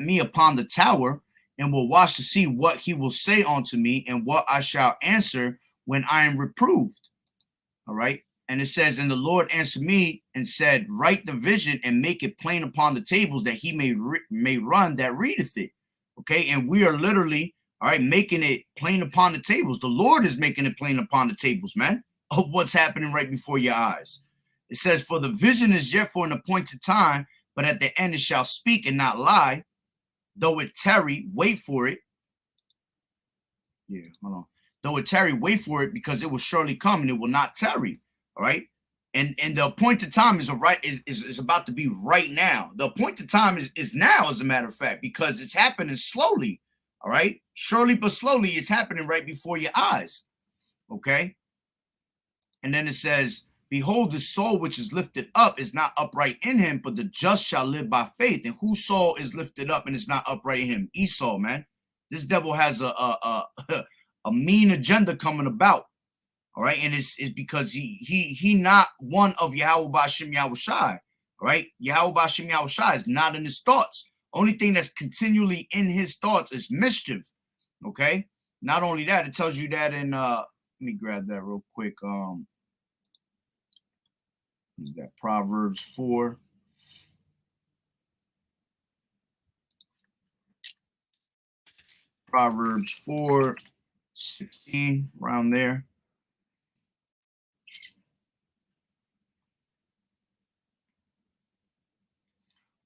me upon the tower, and will watch to see what he will say unto me, and what I shall answer when I am reproved. All right. And it says, and the Lord answered me and said, write the vision and make it plain upon the tables, that he may run that readeth it. Okay. And we are literally, all right, making it plain upon the tables. The Lord is making it plain upon the tables, man, of what's happening right before your eyes. It says, for the vision is yet for an appointed time, but at the end it shall speak and not lie. Though it tarry, wait for it. Yeah, hold on. Though it tarry, wait for it, because it will surely come and it will not tarry. All right. And the appointed time is about to be right now. The appointed time is now, as a matter of fact, because it's happening slowly. All right. Surely but slowly, it's happening right before your eyes. Okay. And then it says, behold, the soul which is lifted up is not upright in him, but the just shall live by faith. And whose soul is lifted up and is not upright in him? Esau, man. This devil has a mean agenda coming about. All right, and it's because he not one of Yahweh B'Shem Yahweh Shai. All right, Yahweh B'Shem Yahweh Shai is not in his thoughts. Only thing that's continually in his thoughts is mischief. Okay, not only that, it tells you that in let me grab that real quick. Is that Proverbs 4? Proverbs 4:16, around there.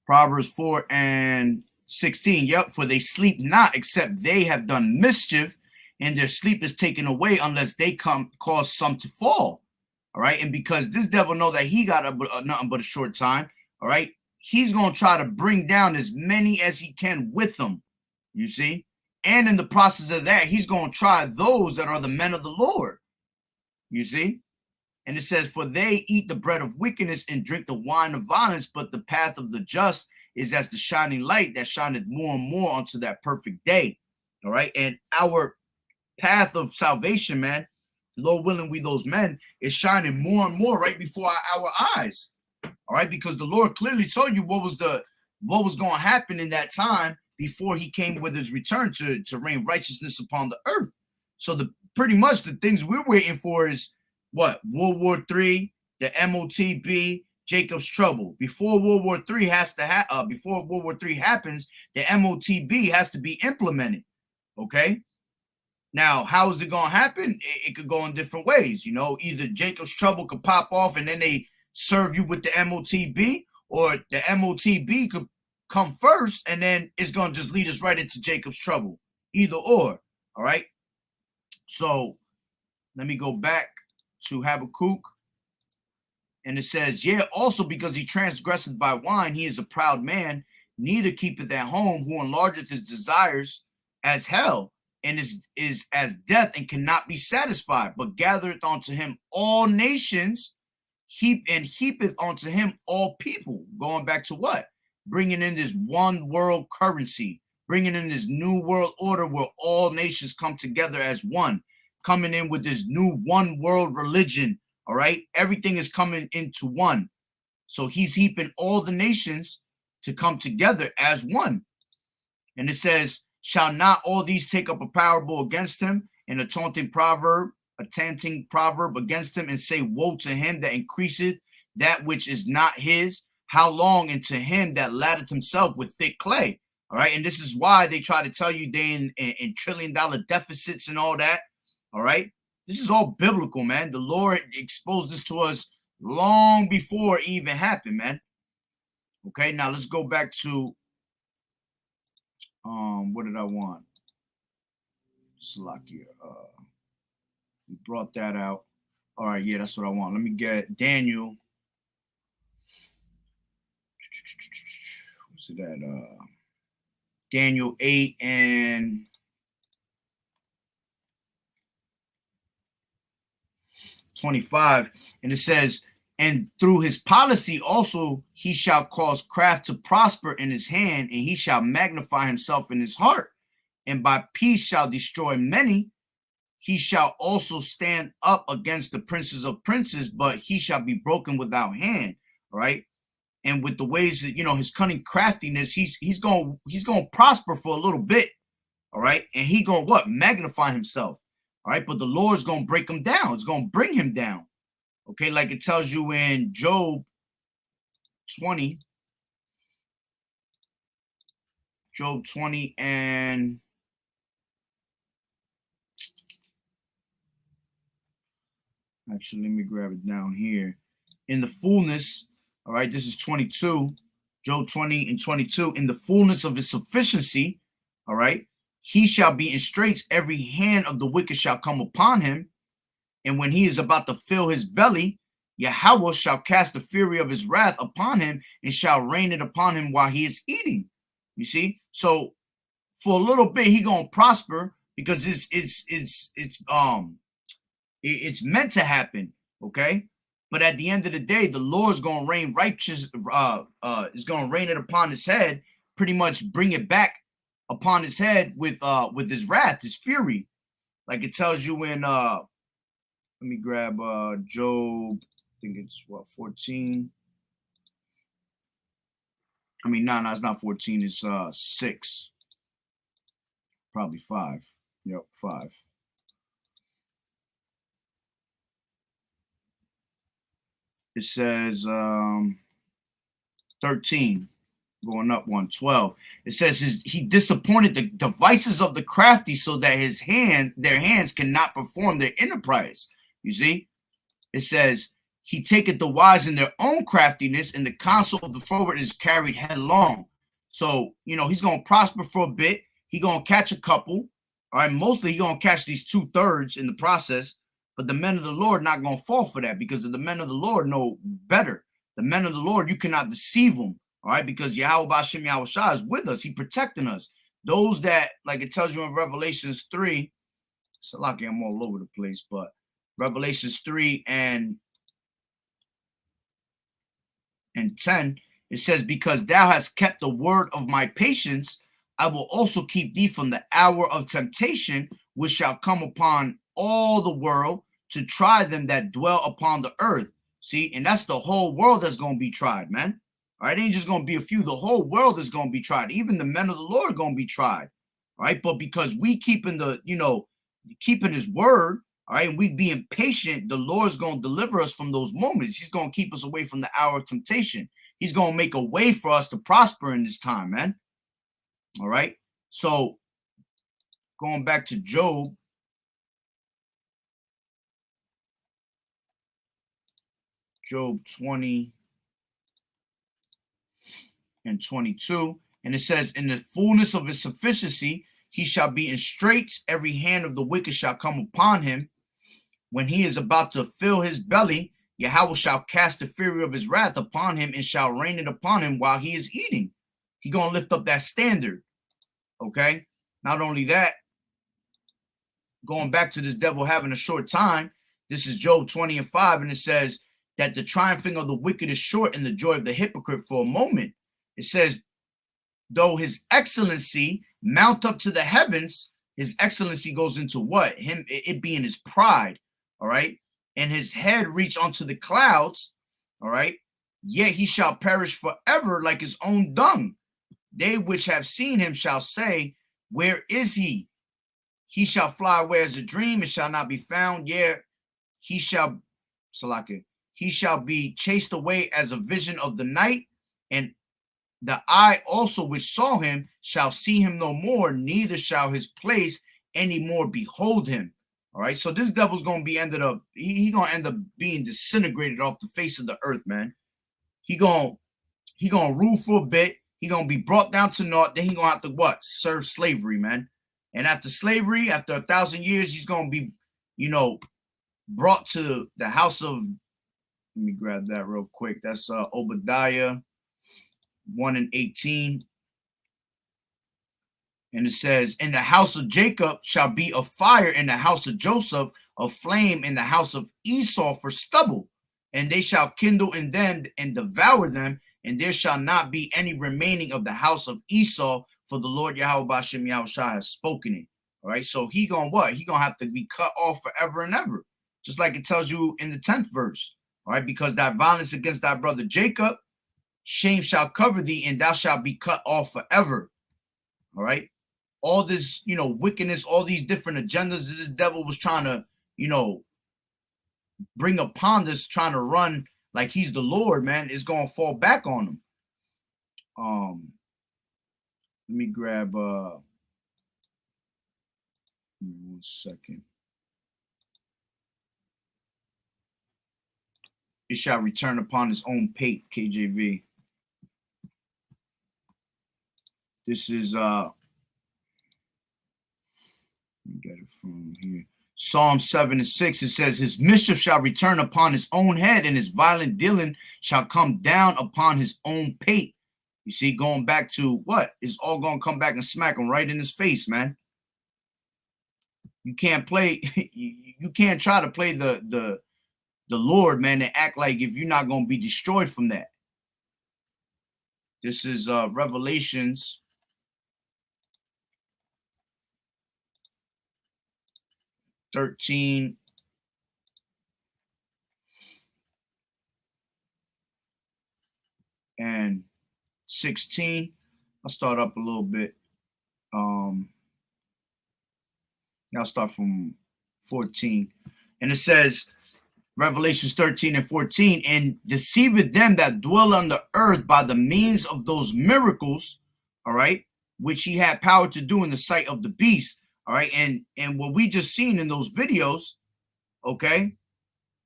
Proverbs 4:16. Yep, for they sleep not, except they have done mischief, and their sleep is taken away unless they cause some to fall. All right, and because this devil know that he got nothing but a short time, all right, he's gonna try to bring down as many as he can with him. You see, and in the process of that, he's gonna try those that are the men of the Lord. You see. And it says, for they eat the bread of wickedness and drink the wine of violence, but the path of the just is as the shining light that shineth more and more unto that perfect day. All right. And our path of salvation, man, Lord willing, we those men, is shining more and more right before our eyes. All right, because the Lord clearly told you what was going to happen in that time before he came with his return to rain righteousness upon the earth. So pretty much the things we're waiting for is what? World War III, the MOTB, Jacob's trouble. Before World War III before World War III happens, the MOTB has to be implemented. Okay. Now, how is it going to happen? It could go in different ways. You know, either Jacob's trouble could pop off and then they serve you with the MOTB, or the MOTB could come first and then it's going to just lead us right into Jacob's trouble. Either or. All right. So let me go back to Habakkuk. And it says, yeah, also because he transgresseth by wine, he is a proud man, neither keepeth at home, who enlargeth his desires as hell, and is as death, and cannot be satisfied, but gathereth unto him all nations, heapeth unto him all people. Going back to what? Bringing in this one world currency, bringing in this new world order where all nations come together as one, coming in with this new one world religion. All right, everything is coming into one. So he's heaping all the nations to come together as one. And it says, shall not all these take up a parable against him, and a taunting proverb against him, and say, woe to him that increaseth that which is not his? How long? And to him that laddeth himself with thick clay. All right, and this is why they try to tell you they in $1 trillion deficits and all that. All right. This is all biblical, man. The Lord exposed this to us long before it even happened, man. Okay, now let's go back to what did I want? Salakia. We brought that out. All right, yeah, that's what I want. Let me get Daniel. What's it at? Daniel 8 and 25, and it says, and through his policy also he shall cause craft to prosper in his hand, and he shall magnify himself in his heart, and by peace shall destroy many. He shall also stand up against the princes of princes, but he shall be broken without hand. All right. And with the ways that, you know, his cunning craftiness, he's going to prosper for a little bit. All right. And he going to what? Magnify himself. All right, but the Lord's going to break him down. It's going to bring him down. Okay, like it tells you in Job 20. Job 20 and actually, let me grab it down here. In the fullness, all right, this is 22. Job 20 and 22. In the fullness of his sufficiency, all right, he shall be in straits, every hand of the wicked shall come upon him. And when he is about to fill his belly, Yahweh shall cast the fury of his wrath upon him, and shall rain it upon him while he is eating. You see? So for a little bit, he gonna prosper because it's meant to happen. Okay. But at the end of the day, the Lord's gonna rain righteous, is gonna rain it upon his head, pretty much bring it back upon his head with his wrath, his fury, like it tells you in let me grab Job, I think it's what, 14. I mean, no, it's not 14, it's 6, probably 5. Yep, 5. It says 13. Going up 112. It says he disappointed the devices of the crafty, so that their hands cannot perform their enterprise. You see, it says he taketh the wise in their own craftiness, and the counsel of the forward is carried headlong. So, you know, he's gonna prosper for a bit. He's gonna catch a couple. All right, mostly he's gonna catch these 2/3 in the process. But the men of the Lord not gonna fall for that, because the men of the Lord know better. The men of the Lord, you cannot deceive them. All right, because Yahweh B'Shem Yahweh Shah is with us. He protecting us. Those that, like it tells you in Revelations 3, Salaki, I'm all over the place, but Revelations 3 and 10, it says, because thou hast kept the word of my patience, I will also keep thee from the hour of temptation, which shall come upon all the world to try them that dwell upon the earth. See, and that's the whole world that's going to be tried, man. All right, it ain't just going to be a few. The whole world is going to be tried. Even the men of the Lord are going to be tried. All right, but because we keeping the, keeping his word, all right, and we being patient, the Lord's going to deliver us from those moments. He's going to keep us away from the hour of temptation. He's going to make a way for us to prosper in this time, man. All right, so going back to Job, Job 20 and 22, and it says, in the fullness of his sufficiency, he shall be in straits. Every hand of the wicked shall come upon him. When he is about to fill his belly, Yahweh shall cast the fury of his wrath upon him and shall rain it upon him while he is eating. He going to lift up that standard. Okay. Not only that, going back to this devil having a short time, this is Job 20 and 5, and it says that the triumphing of the wicked is short and the joy of the hypocrite for a moment. It says, though his excellency mount up to the heavens, his excellency goes into what? It being his pride, all right? And his head reach unto the clouds, all right? Yet he shall perish forever like his own dung. They which have seen him shall say, where is he? He shall fly away as a dream, and shall not be found. Yea, he shall, Salaka, he shall be chased away as a vision of the night, and the eye also which saw him shall see him no more, neither shall his place any more behold him. All right, so this devil's gonna be ended up, he gonna end up being disintegrated off the face of the earth, man. He gonna rule for a bit. He gonna be brought down to naught. Then he gonna have to what? Serve slavery, man. And after slavery, after 1,000 years, he's gonna be, brought to the house of. Let me grab that real quick. That's Obadiah 1 and 18. And it says, in the house of Jacob shall be a fire, in the house of Joseph a flame, in the house of Esau for stubble. And they shall kindle in them and devour them, and there shall not be any remaining of the house of Esau, for the Lord Yahweh Bashem Yahushua has spoken it. All right, so he gonna what? He gonna have to be cut off forever and ever, just like it tells you in the 10th verse. All right, because thy violence against thy brother Jacob, shame shall cover thee, and thou shalt be cut off forever. All right, all this, wickedness, all these different agendas that this devil was trying to, bring upon this, trying to run like he's the Lord, man, is gonna fall back on him. Let me grab 1 second. It shall return upon his own pate, KJV. This is let me get it from here. Psalm 7 and 6, it says, his mischief shall return upon his own head, and his violent dealing shall come down upon his own pate. You see, going back to what? It's all going to come back and smack him right in his face, man. You can't play, you can't try to play the Lord, man, and act like if you're not going to be destroyed from that. This is Revelations 13 and 16. I'll start up a little bit. I'll start from 14. And it says, Revelations 13 and 14, and deceiveth them that dwell on the earth by the means of those miracles, all right, which he had power to do in the sight of the beast. All right, and what we just seen in those videos, okay,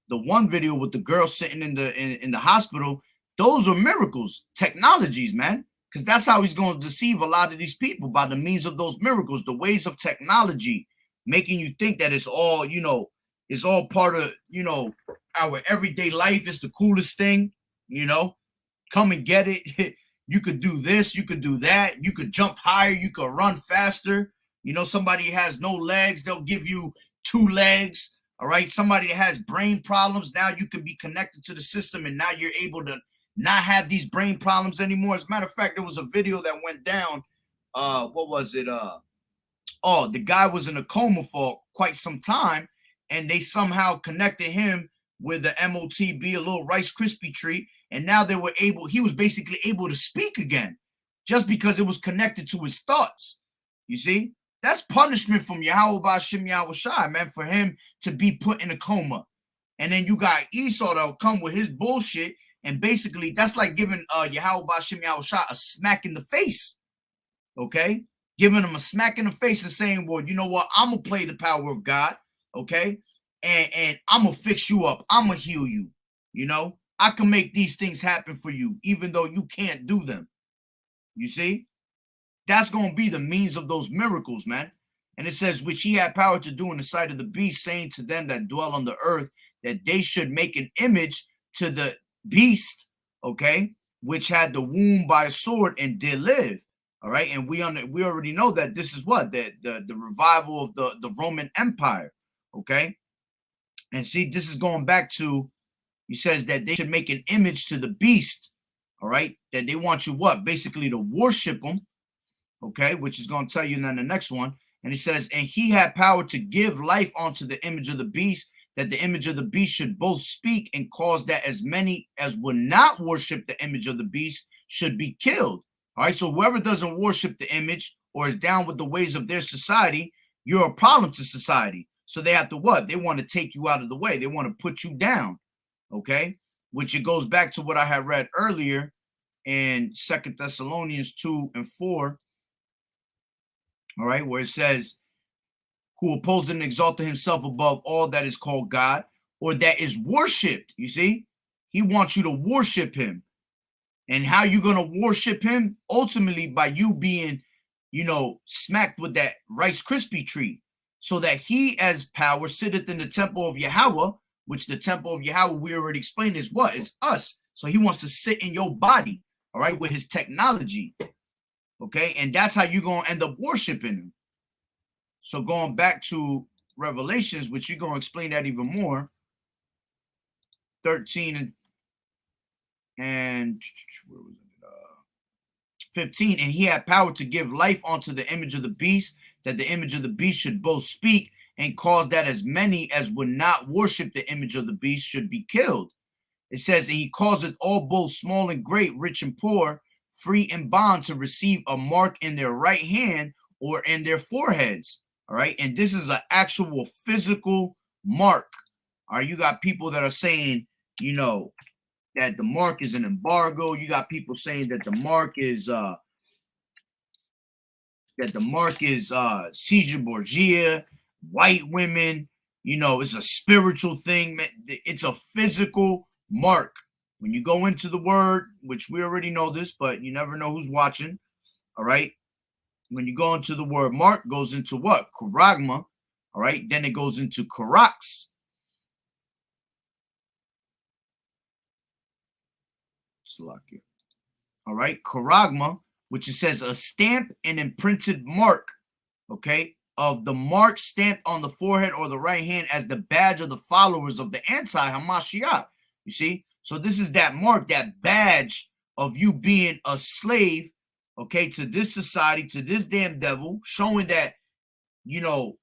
the one video with the girl sitting in the hospital, those are miracles, technologies, man, because that's how he's going to deceive a lot of these people, by the means of those miracles, the ways of technology, making you think that it's all, it's all part of, our everyday life. It's the coolest thing, come and get it. You could do this, you could do that, you could jump higher, you could run faster. Somebody has no legs, they'll give you 2 legs. All right. Somebody that has brain problems, now you can be connected to the system, and now you're able to not have these brain problems anymore. As a matter of fact, there was a video that went down. What was it? The guy was in a coma for quite some time, and they somehow connected him with the MOTB, a little Rice Krispie treat, and now he was basically able to speak again, just because it was connected to his thoughts. You see? That's punishment from Yahweh Ba'Shem Yahweh Shai, man, for him to be put in a coma. And then you got Esau that'll come with his bullshit, and basically that's like giving Yahweh Ba'Shem Yahweh Shai a smack in the face, okay? Giving him a smack in the face and saying, well, you know what? I'm going to play the power of God, okay? And I'm going to fix you up. I'm going to heal you, you know? I can make these things happen for you, even though you can't do them. You see? That's going to be the means of those miracles, man. And it says, which he had power to do in the sight of the beast, saying to them that dwell on the earth, that they should make an image to the beast, okay, which had the wound by a sword and did live. All right. And we already know that this is what? The revival of the Roman Empire. Okay. And see, this is going back to, he says that they should make an image to the beast. All right. That they want you what? Basically to worship him. Okay. Which is going to tell you in the next one. And he says, and he had power to give life unto the image of the beast, that the image of the beast should both speak and cause that as many as would not worship the image of the beast should be killed. All right. So whoever doesn't worship the image or is down with the ways of their society, you're a problem to society. So they have to what? They want to take you out of the way. They want to put you down. Okay. Which it goes back to what I had read earlier in 2 Thessalonians 2 and 4. All right. Where it says, who opposed and exalted himself above all that is called God or that is worshipped. You see, he wants you to worship him. And how you going to worship him? Ultimately by you being, you know, smacked with that Rice Krispie treat, so that he as power sitteth in the temple of Yahweh, which the temple of Yahweh we already explained is what? Is us. So he wants to sit in your body, all right, with his technology. Okay, and that's how you're going to end up worshiping him. So going back to Revelations, which you're going to explain that even more, 13 and where was it? 15, and he had power to give life unto the image of the beast, that the image of the beast should both speak and cause that as many as would not worship the image of the beast should be killed. It says, and he causeth all both small and great, rich and poor, free and bond to receive a mark in their right hand or in their foreheads. All right. And this is an actual physical mark. All right. You got people that are saying, you know, that the mark is an embargo. You got people saying that the mark is Caesar Borgia, white women. You know, it's a spiritual thing. It's a physical mark. When you go into the word, which we already know this, but you never know who's watching. All right. When you go into the word mark, goes into what? Charagma. All right. Then it goes into karax. All right. Charagma, which it says a stamp and imprinted mark. Okay. Of the mark stamped on the forehead or the right hand as the badge of the followers of the anti-Hamashiach. You see? So this is that mark, that badge of you being a slave, okay, to this society, to this damn devil, showing that, you know,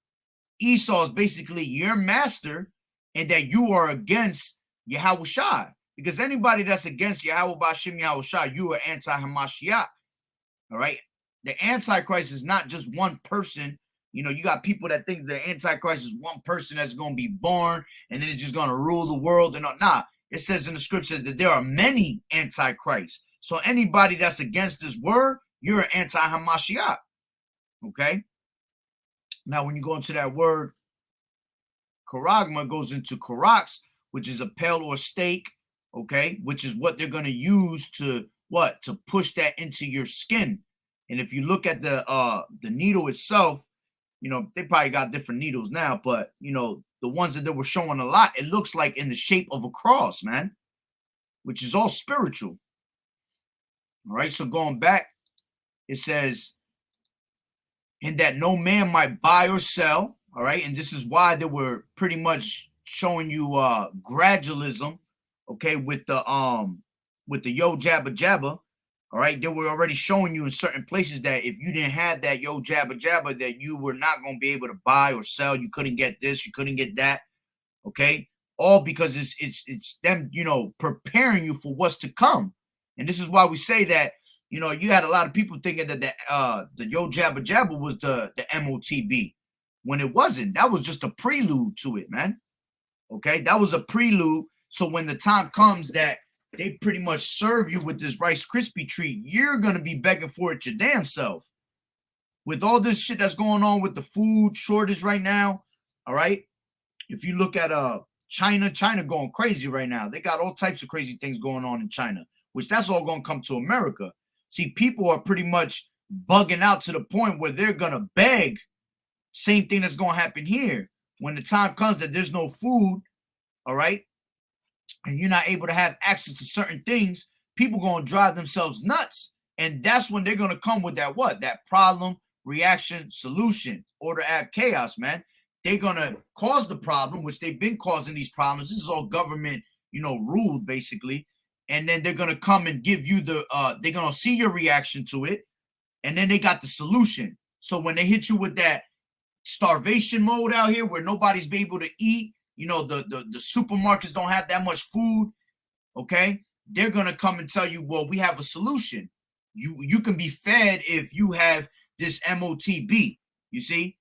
Esau is basically your master and that you are against Yahweh Shai. Because anybody that's against Yahweh Ba'Shem Yahweh Shai, you are anti-Hamashiach. All right? The Antichrist is not just one person. You know, you got people that think the Antichrist is one person that's going to be born and then it's just going to rule the world. And nah, it says in the scripture that there are many Antichrists. So anybody that's against this word, you're an anti-Hamashiach. Okay? Now, when you go into that word, charagma goes into karax, which is a pale or stake, okay? Which is what they're going to use to what? To push that into your skin. And if you look at the needle itself, you know, they probably got different needles now, but, you know, the ones that they were showing a lot, it looks like in the shape of a cross, man, which is all spiritual. All right, so going back, it says, and that no man might buy or sell, all right, and this is why they were pretty much showing you gradualism, okay, with the yo jabba jabba. All right, they were already showing you in certain places that if you didn't have that yo jabba jabba, that you were not going to be able to buy or sell. You couldn't get this, you couldn't get that. Okay, all because it's them, you know, preparing you for what's to come. And this is why we say that, you know, you had a lot of people thinking that the Yo Jabba Jabba was the MOTB, when it wasn't. That was just a prelude to it, man. Okay, that was a prelude. So when the time comes that they pretty much serve you with this Rice Krispie treat, you're gonna be begging for it your damn self. With all this shit that's going on with the food shortage right now, all right. If you look at China going crazy right now. They got all types of crazy things going on in China, which that's all gonna come to America. See, people are pretty much bugging out to the point where they're gonna beg. Same thing that's gonna happen here. When the time comes that there's no food, all right, and you're not able to have access to certain things, people gonna drive themselves nuts. And that's when they're gonna come with that what? That problem, reaction, solution, order, act, chaos, man. They're gonna cause the problem, which they've been causing these problems. This is all government, you know, ruled basically. And then they're gonna come and give you the they're gonna see your reaction to it, and then they got the solution. So when they hit you with that starvation mode out here where nobody's be able to eat, you know, the supermarkets don't have that much food, okay, they're gonna come and tell you, well, we have a solution. You can be fed if you have this MOTB. You see,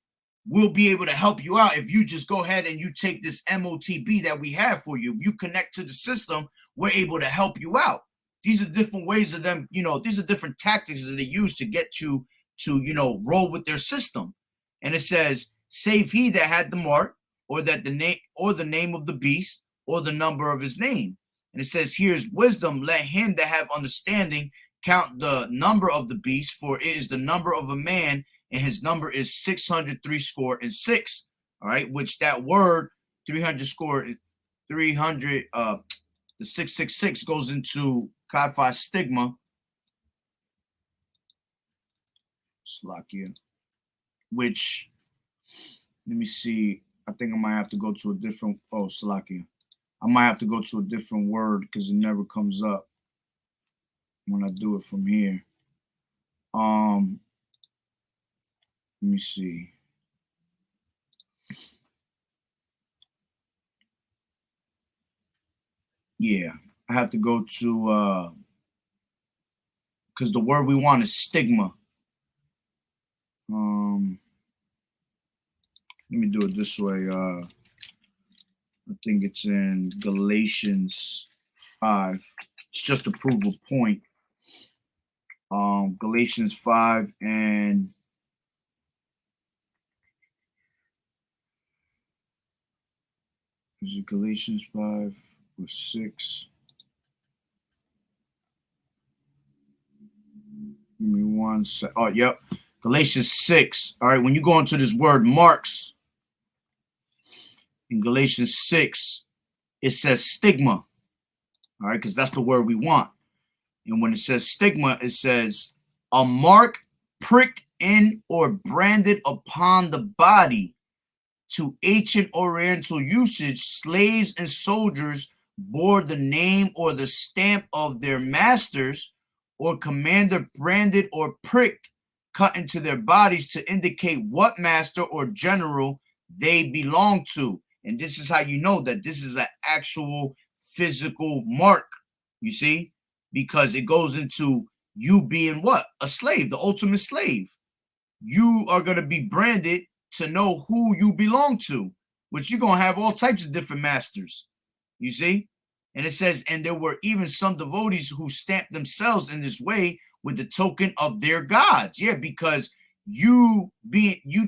we'll be able to help you out if you just go ahead and you take this MOTB that we have for you. If you connect to the system, we're able to help you out. These are different ways of them, you know, these are different tactics that they use to get you to, you know, roll with their system. And it says, save he that had the mark, or that the name of the beast, or the number of his name. And it says, here's wisdom, let him that have understanding count the number of the beast, for it is the number of a man, and his number is 603 score and 6. All right, which that word 300 score 300 the 666 goes into Chi-Phi stigma. Slovakia, which, let me see, I think I might have to go to a different, Slovakia. I might have to go to a different word because it never comes up when I do it from here. Let me see. Yeah, I have to go to because the word we want is stigma. Let me do it this way. I think it's in Galatians 5. It's just to prove a point. Galatians 5 and is it Galatians 5 or 6? Give me one sec. Oh, yep. Galatians 6. All right, when you go into this word marks, in Galatians 6, it says stigma. All right, because that's the word we want. And when it says stigma, it says a mark pricked in or branded upon the body. To ancient Oriental usage, slaves and soldiers bore the name or the stamp of their masters or commander, branded or pricked, cut into their bodies to indicate what master or general they belong to. And this is how you know that this is an actual physical mark, you see, because it goes into you being what? A slave, the ultimate slave. You are going to be branded to know who you belong to, which you're going to have all types of different masters, you see? And it says, and there were even some devotees who stamped themselves in this way with the token of their gods. Yeah, because you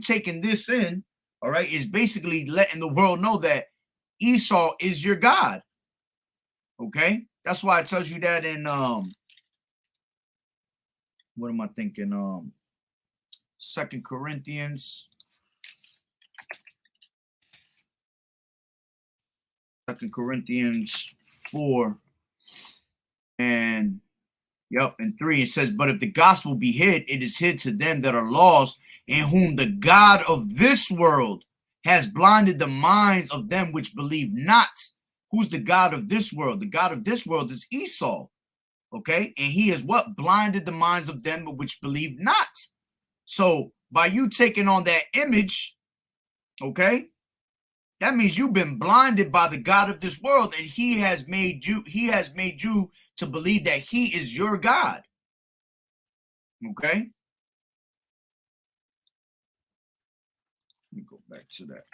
taking this in, all right, is basically letting the world know that Esau is your God. Okay? That's why it tells you that in what am I thinking? 2 Corinthians. 2 Corinthians 4 and and 3, it says, but if the gospel be hid, it is hid to them that are lost, in whom the God of this world has blinded the minds of them which believe not. Who's the God of this world? The God of this world is Esau. Okay, and he has what? Blinded the minds of them which believe not. So by you taking on that image, okay, That means you've been blinded by the God of this world, and he has made you to believe that he is your God. Okay? Let me go back to that.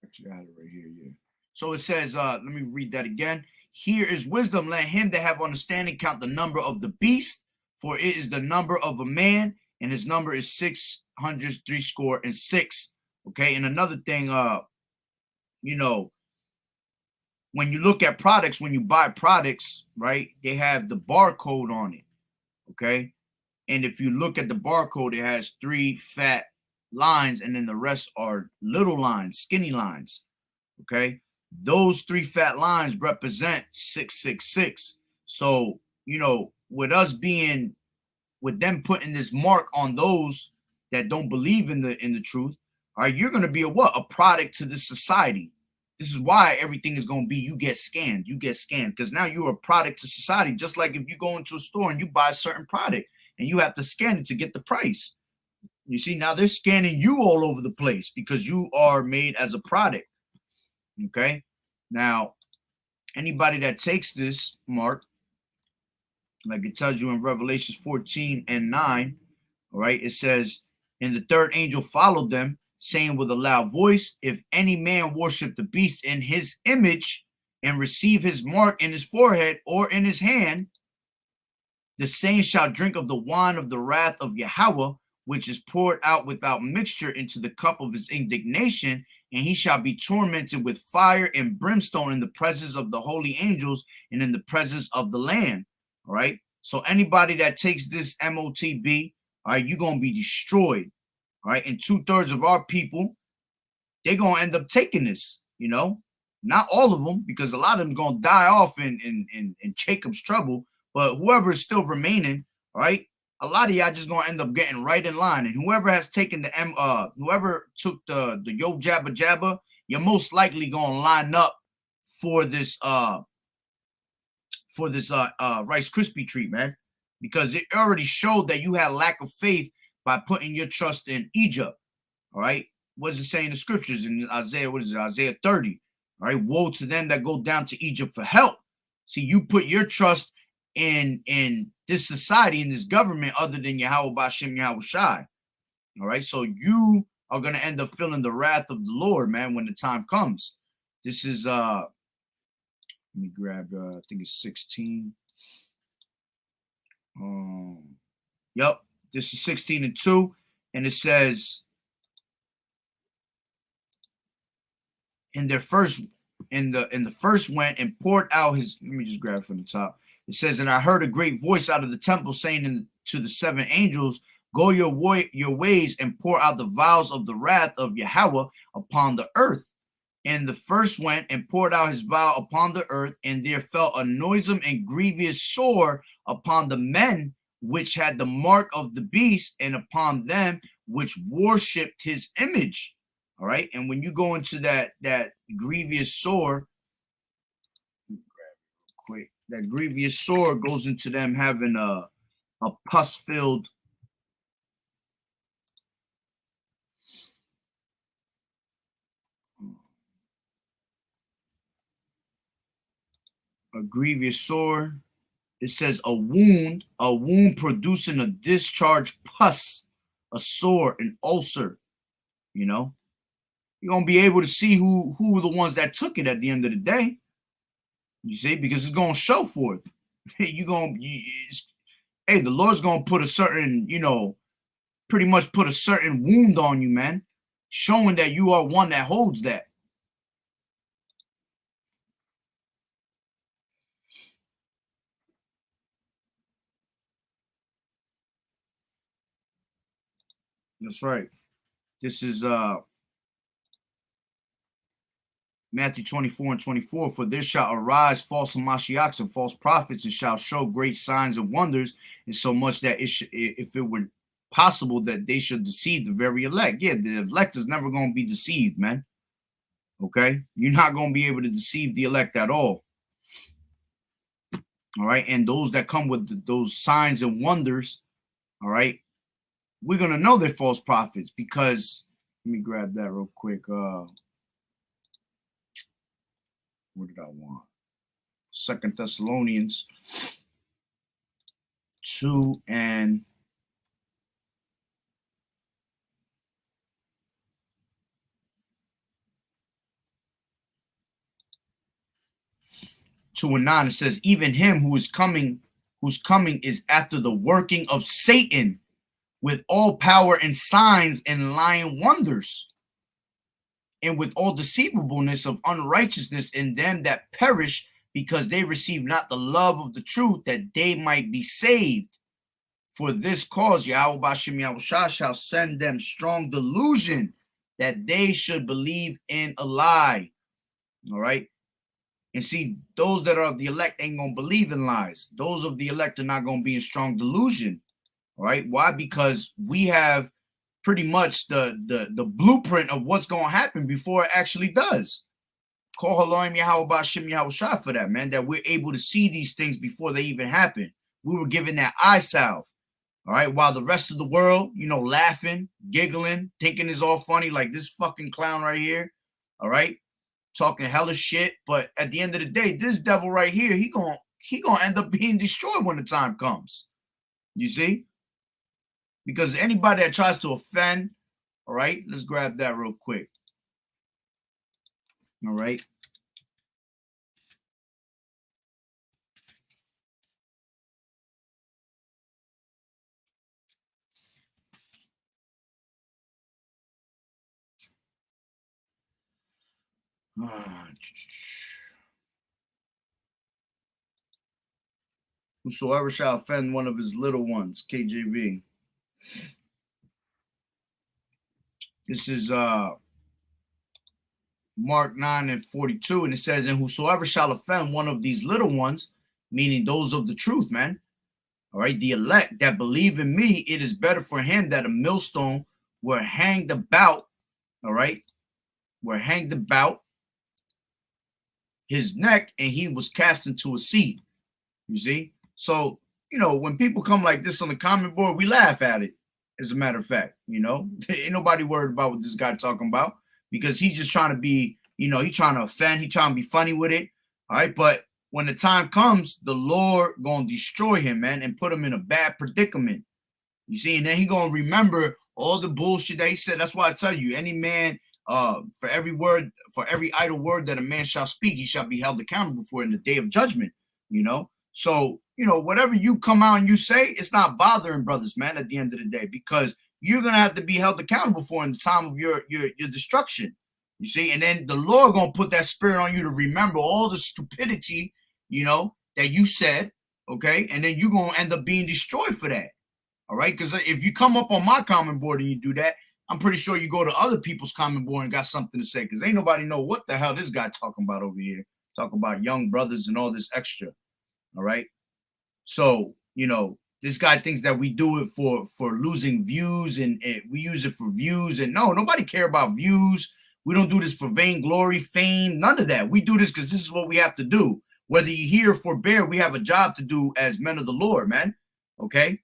Actually, I had it right here, yeah. So it says, let me read that again. Here is wisdom. Let him that have understanding count the number of the beast, for it is the number of a man, and his number is 666. Okay, and another thing, you know, when you look at products, when you buy products, right, they have the barcode on it. Okay, and if you look at the barcode, it has 3 fat lines, and then the rest are little lines, skinny lines. Okay, those 3 fat lines represent 666. So, you know, with them putting this mark on those that don't believe in the truth, all right, you're gonna be a product to this society. This is why everything is gonna be you get scanned, because now you're a product to society. Just like if you go into a store and you buy a certain product and you have to scan it to get the price. You see, now they're scanning you all over the place because you are made as a product. Okay, now anybody that takes this mark, like it tells you in Revelations 14:9, all right, it says, and the third angel followed them, saying with a loud voice, if any man worship the beast in his image and receive his mark in his forehead or in his hand, the same shall drink of the wine of the wrath of Yahweh, which is poured out without mixture into the cup of his indignation, and he shall be tormented with fire and brimstone in the presence of the holy angels and in the presence of the Lamb. All right. So anybody that takes this MOTB, all right, you're going to be destroyed. All right. And 2/3 of our people, they're going to end up taking this, you know, not all of them, because a lot of them going to die off in Jacob's trouble. But whoever is still remaining, all right, a lot of y'all just gonna end up getting right in line. And whoever has taken whoever took the yo jabba jabba, you're most likely gonna line up for this Rice Krispie treat, man, because it already showed that you had lack of faith by putting your trust in Egypt. All right, what does it say in the scriptures in Isaiah? What is it? Isaiah 30. All right, woe to them that go down to Egypt for help. See, you put your trust in this society, in this government, other than Yahweh Bashem Yahweh Shai. All right, so you are gonna end up feeling the wrath of the Lord, man, when the time comes. This is let me grab I think it's 16. Yep, this is 16:2, and it says in the first went and poured out his, let me just grab it from the top. It says, and I heard a great voice out of the temple saying to the 7 angels, go your ways and pour out the vials of the wrath of Yahweh upon the earth. And the first went and poured out his vial upon the earth, and there fell a noisome and grievous sore upon the men which had the mark of the beast, and upon them which worshipped his image. All right, and when you go into that grievous sore, quick, that grievous sore goes into them having a pus-filled a grievous sore. It says a wound producing a discharged pus, a sore, an ulcer. You know, you're gonna be able to see who were the ones that took it at the end of the day. You see, because it's gonna show forth. Hey, the Lord's gonna put a certain, pretty much put a certain wound on you, man, showing that you are one that holds that. That's right. This is Matthew 24:24. For there shall arise false Mashiachs and false prophets, and shall show great signs and wonders, and so much that if it were possible that they should deceive the very elect. Yeah, the elect is never going to be deceived, man. Okay, you're not going to be able to deceive the elect at all. All right, and those that come with those signs and wonders, all right, we're gonna know they're false prophets, because let me grab that real quick. What did I want? 2 Thessalonians 2 and 2:9, it says, even him whose coming is after the working of Satan with all power and signs and lying wonders, and with all deceivableness of unrighteousness in them that perish, because they receive not the love of the truth, that they might be saved. For this cause Yahweh Bashem Yahushua shall send them strong delusion, that they should believe in a lie. All right. And see, those that are of the elect ain't going to believe in lies. Those of the elect are not going to be in strong delusion. All right. Why? Because we have pretty much the blueprint of what's going to happen before it actually does. Call Haloim Yahweh Bashem Yahushua for that, man, that we're able to see these things before they even happen. We were given that eye salve. All right. While the rest of the world, laughing, giggling, thinking it's all funny, like this fucking clown right here. All right. Talking hella shit, but at the end of the day, this devil right here, he gonna end up being destroyed when the time comes. You see? Because anybody that tries to offend, all right, let's grab that real quick. All right. Whosoever shall offend one of his little ones, KJV. This is Mark 9 and 42, and it says, and whosoever shall offend one of these little ones, meaning those of the truth, man. All right, the elect that believe in me, it is better for him that a millstone were hanged about, all right, were hanged about his neck, and he was cast into a sea. You see? So, when people come like this on the comment board, we laugh at it, as a matter of fact. Ain't nobody worried about what this guy talking about, because he's just trying to be, he's trying to offend, he's trying to be funny with it. All right, but when the time comes, the Lord gonna destroy him, man, and put him in a bad predicament. You see, and then he gonna remember all the bullshit that he said. That's why I tell you, any man, for every idle word that a man shall speak, he shall be held accountable for in the day of judgment. So whatever you come out and you say, it's not bothering brothers, man, at the end of the day, because you're gonna have to be held accountable for in the time of your destruction. You see, and then the Lord gonna put that spirit on you to remember all the stupidity, that you said, okay, and then you're gonna end up being destroyed for that. All right, because if you come up on my comment board and you do that, I'm pretty sure you go to other people's comment board and got something to say, because ain't nobody know what the hell this guy talking about over here. Talking about young brothers and all this extra. All right. So, this guy thinks that we do it for losing views and we use it for views. And no, nobody care about views. We don't do this for vainglory, fame, none of that. We do this because this is what we have to do. Whether you hear or forbear, we have a job to do as men of the Lord, man. Okay?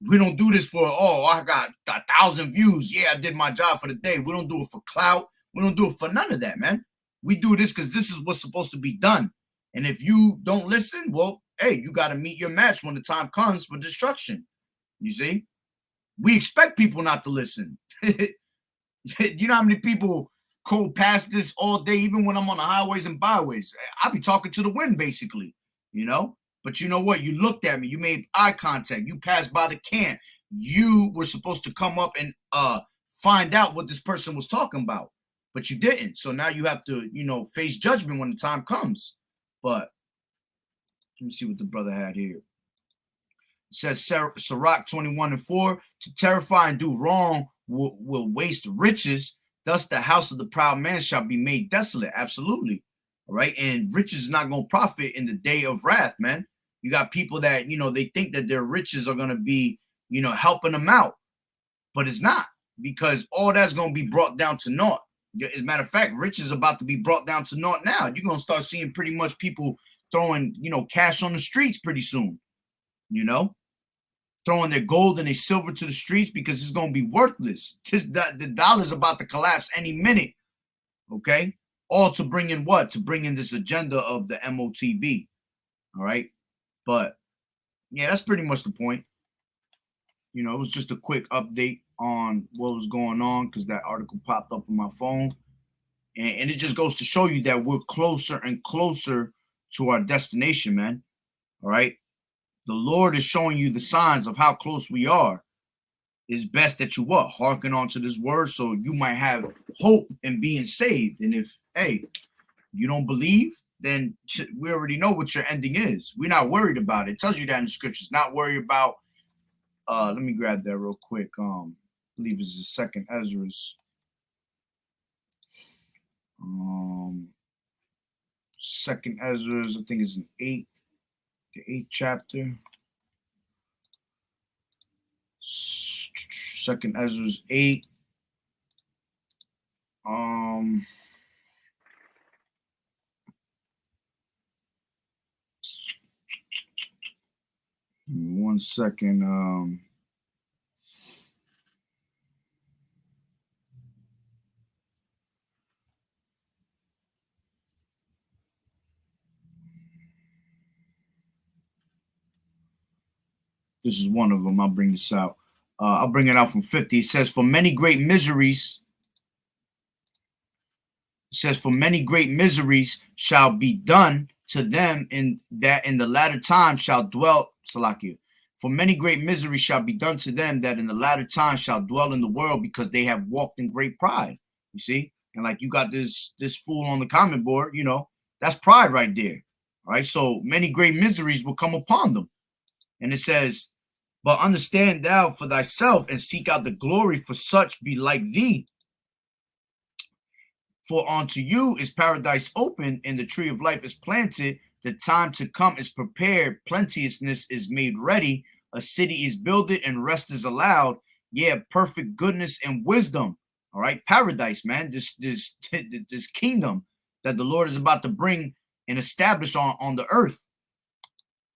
We don't do this for, I got 1,000 views. Yeah, I did my job for the day. We don't do it for clout. We don't do it for none of that, man. We do this because this is what's supposed to be done. And if you don't listen, well, hey, you got to meet your match when the time comes for destruction. You see? We expect people not to listen. You know how many people go past this all day, even when I'm on the highways and byways? I be talking to the wind, basically, But you know what? You looked at me. You made eye contact. You passed by the camp. You were supposed to come up and find out what this person was talking about. But you didn't. So now you have to, face judgment when the time comes. But let me see what the brother had here. It says, Sirach 21 and 4, to terrify and do wrong will waste riches. Thus the house of the proud man shall be made desolate. Absolutely. All right. And riches is not going to profit in the day of wrath, man. You got people that, they think that their riches are going to be, helping them out. But it's not, because all that's going to be brought down to naught. As a matter of fact, riches is about to be brought down to naught now. You're going to start seeing pretty much people throwing, cash on the streets pretty soon, throwing their gold and their silver to the streets because it's going to be worthless. The dollar's about to collapse any minute. Okay. All to bring in what? To bring in this agenda of the MOTB. All right. But yeah, that's pretty much the point. You know, it was just a quick update on what was going on because that article popped up on my phone. And it just goes to show you that we're closer and closer to our destination, man. All right. The Lord is showing you the signs of how close we are. It's best that you what? Hearken onto this word so you might have hope in being saved. And if, hey, you don't believe, then we already know what your ending is. We're not worried about it. It tells you that in the scriptures. Not worry about, let me grab that real quick. I believe it's the second Ezra's. Second Ezra's, I think it's the eighth chapter. Second Ezra's 8. One second. This is one of them. I'll bring this out. I'll bring it out from 50. It says, for many great miseries. It says, for many great miseries shall be done to them in that in the latter time shall dwell, Salakia. For many great miseries shall be done to them that in the latter time shall dwell in the world because they have walked in great pride. You see? And like you got this fool on the comment board, you know, that's pride right there. All right. So many great miseries will come upon them. And it says, but understand thou for thyself and seek out the glory for such be like thee. For unto you is paradise open and the tree of life is planted. The time to come is prepared. Plenteousness is made ready. A city is builded and rest is allowed. Yeah, perfect goodness and wisdom. All right, paradise, man. This kingdom that the Lord is about to bring and establish on the earth.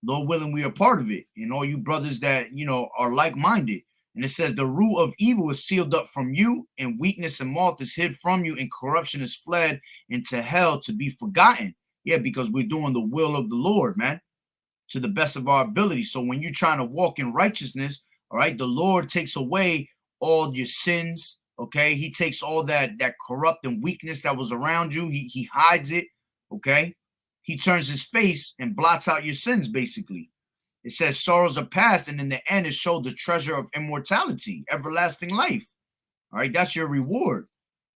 Lord willing, we are part of it. And all you brothers that, you know, are like-minded. And it says, the root of evil is sealed up from you, and weakness and moth is hid from you, and corruption is fled into hell to be forgotten. Yeah, because we're doing the will of the Lord, man, to the best of our ability. So when you're trying to walk in righteousness, all right, the Lord takes away all your sins, okay? He takes all that corrupt and weakness that was around you. He hides it, okay? He turns his face and blots out your sins, basically. It says sorrows are past, and in the end, it showed the treasure of immortality, everlasting life. All right, that's your reward.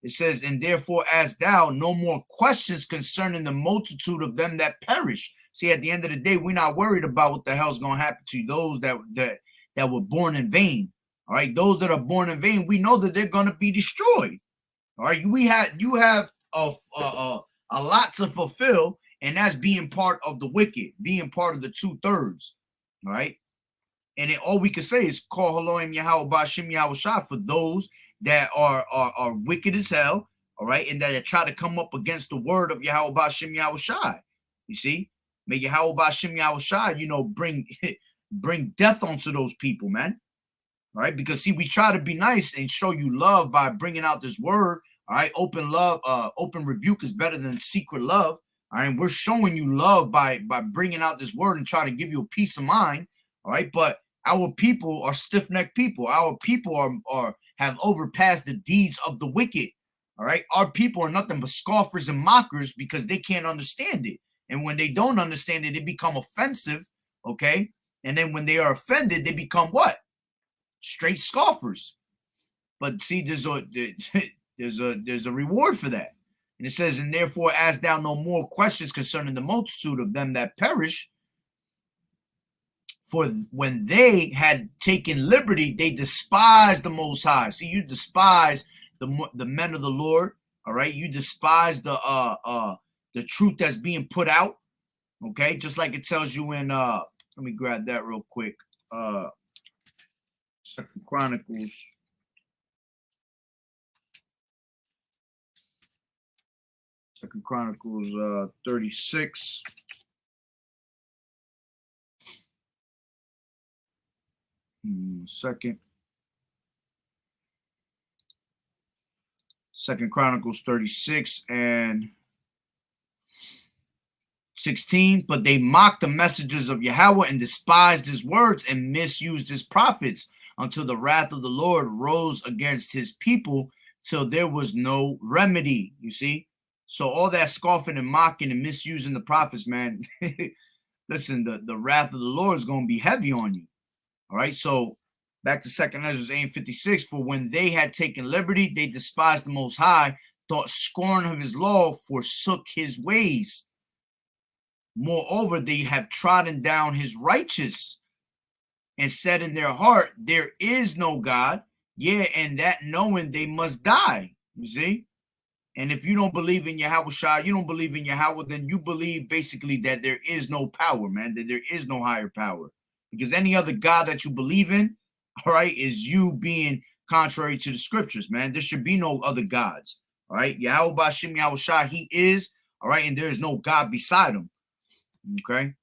It says, and therefore, ask thou no more questions concerning the multitude of them that perish. See, at the end of the day, we're not worried about what the hell's going to happen to those that were born in vain. All right, those that are born in vain, we know that they're going to be destroyed. All right, you have a lot to fulfill, and that's being part of the wicked, being part of the 2/3. All right. And then all we can say is call Elohim Yahweh Bashim Yahweh Shai for those that are wicked as hell. All right. And that try to come up against the word of Yahweh Bashim Yahweh Shai. You see, may Yahweh Bashim Yahweh Shai, you know, bring death onto those people, man. All right. Because see, we try to be nice and show you love by bringing out this word. All right. Open love, open rebuke is better than secret love. All right, and we're showing you love by bringing out this word and trying to give you a peace of mind. All right, but our people are stiff-necked people. Our people have overpassed the deeds of the wicked. All right, our people are nothing but scoffers and mockers because they can't understand it. And when they don't understand it, they become offensive. Okay, and then when they are offended, they become what? Straight scoffers. But see, there's a reward for that. And it says, and therefore ask thou no more questions concerning the multitude of them that perish. For when they had taken liberty, they despised the Most High. See, you despise the men of the Lord. All right, you despise the truth that's being put out. Okay, just like it tells you in let me grab that real quick. Second Chronicles. Second Chronicles 36. Second Chronicles 36 and 16, but they mocked the messengers of Yahweh and despised his words and misused his prophets until the wrath of the Lord rose against his people till there was no remedy. You see? So all that scoffing and mocking and misusing the prophets, man, listen, the wrath of the Lord is going to be heavy on you. All right, so back to 2nd Ezra 8:56, for when they had taken liberty, they despised the Most High, thought scorn of his law, forsook his ways. Moreover, they have trodden down his righteous and said in their heart, there is no God. Yeah, and that knowing they must die. You see? And if you don't believe in Yahweh Shai, you don't believe in Yahweh, then you believe basically that there is no power, man, that there is no higher power. Because any other God that you believe in, all right, is you being contrary to the scriptures, man. There should be no other gods, all right? Yahweh Bashim Yahweh Shai, he is, all right, and there is no God beside him, okay?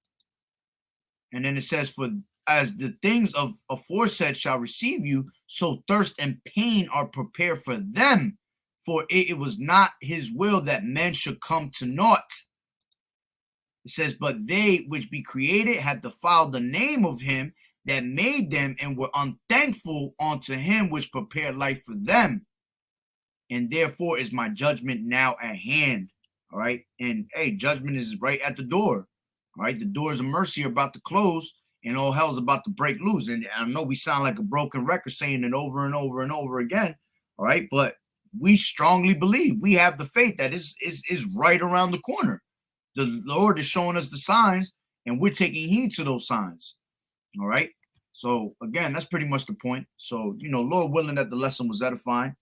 And then it says, for as the things of aforesaid shall receive you, so thirst and pain are prepared for them. For it was not his will that men should come to naught. It says, but they which be created had defiled the name of him that made them and were unthankful unto him which prepared life for them. And therefore is my judgment now at hand. All right. And hey, judgment is right at the door. All right. The doors of mercy are about to close and all hell's about to break loose. And I know we sound like a broken record saying it over and over and over again. All right. But we strongly believe, we have the faith that is right around the corner. The Lord is showing us the signs and we're taking heed to those signs. All right. So again, that's pretty much the point. So, you know, Lord willing that the lesson was edifying.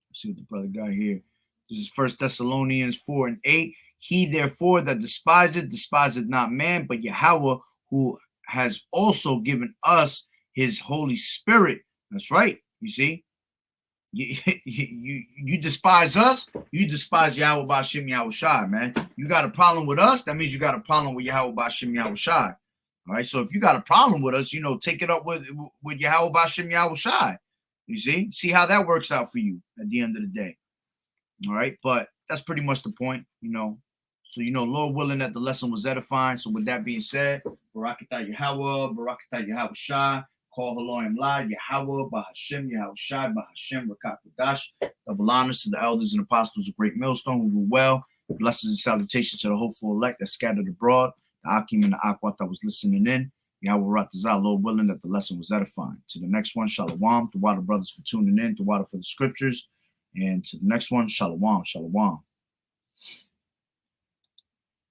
Let's see what the brother got here. This is 1 Thessalonians 4:8. He therefore that despiseth not man, but Yahweh, who has also given us his Holy Spirit. That's right. You see, you despise us, you despise Yahweh Bashim Yahweh Shai, man. You got a problem with us, that means you got a problem with Yahweh Bashim Yahweh Shai. All right, so if you got a problem with us, you know, take it up with Yahweh Bashim Yahweh Shai. You see how that works out for you at the end of the day. All right, but that's pretty much the point, you know. So, you know, Lord willing that the lesson was edifying. So with that being said, Barakatah Yahweh, Barakatah Yahweh Shai, call Haloim La, Yahweh, Bahashem, Yahweh Shai, Bahashem, Rakakadash. Double honors to the elders and apostles of Great Millstone who rule well. Blessings and salutations to the hopeful elect that scattered abroad, the Akim and the Akwat that was listening in. Yahweh Ratazah, Lord willing that the lesson was edifying. To the next one, Shalom. To water brothers for tuning in, to water for the scriptures. And to the next one, Shalom, Shalom.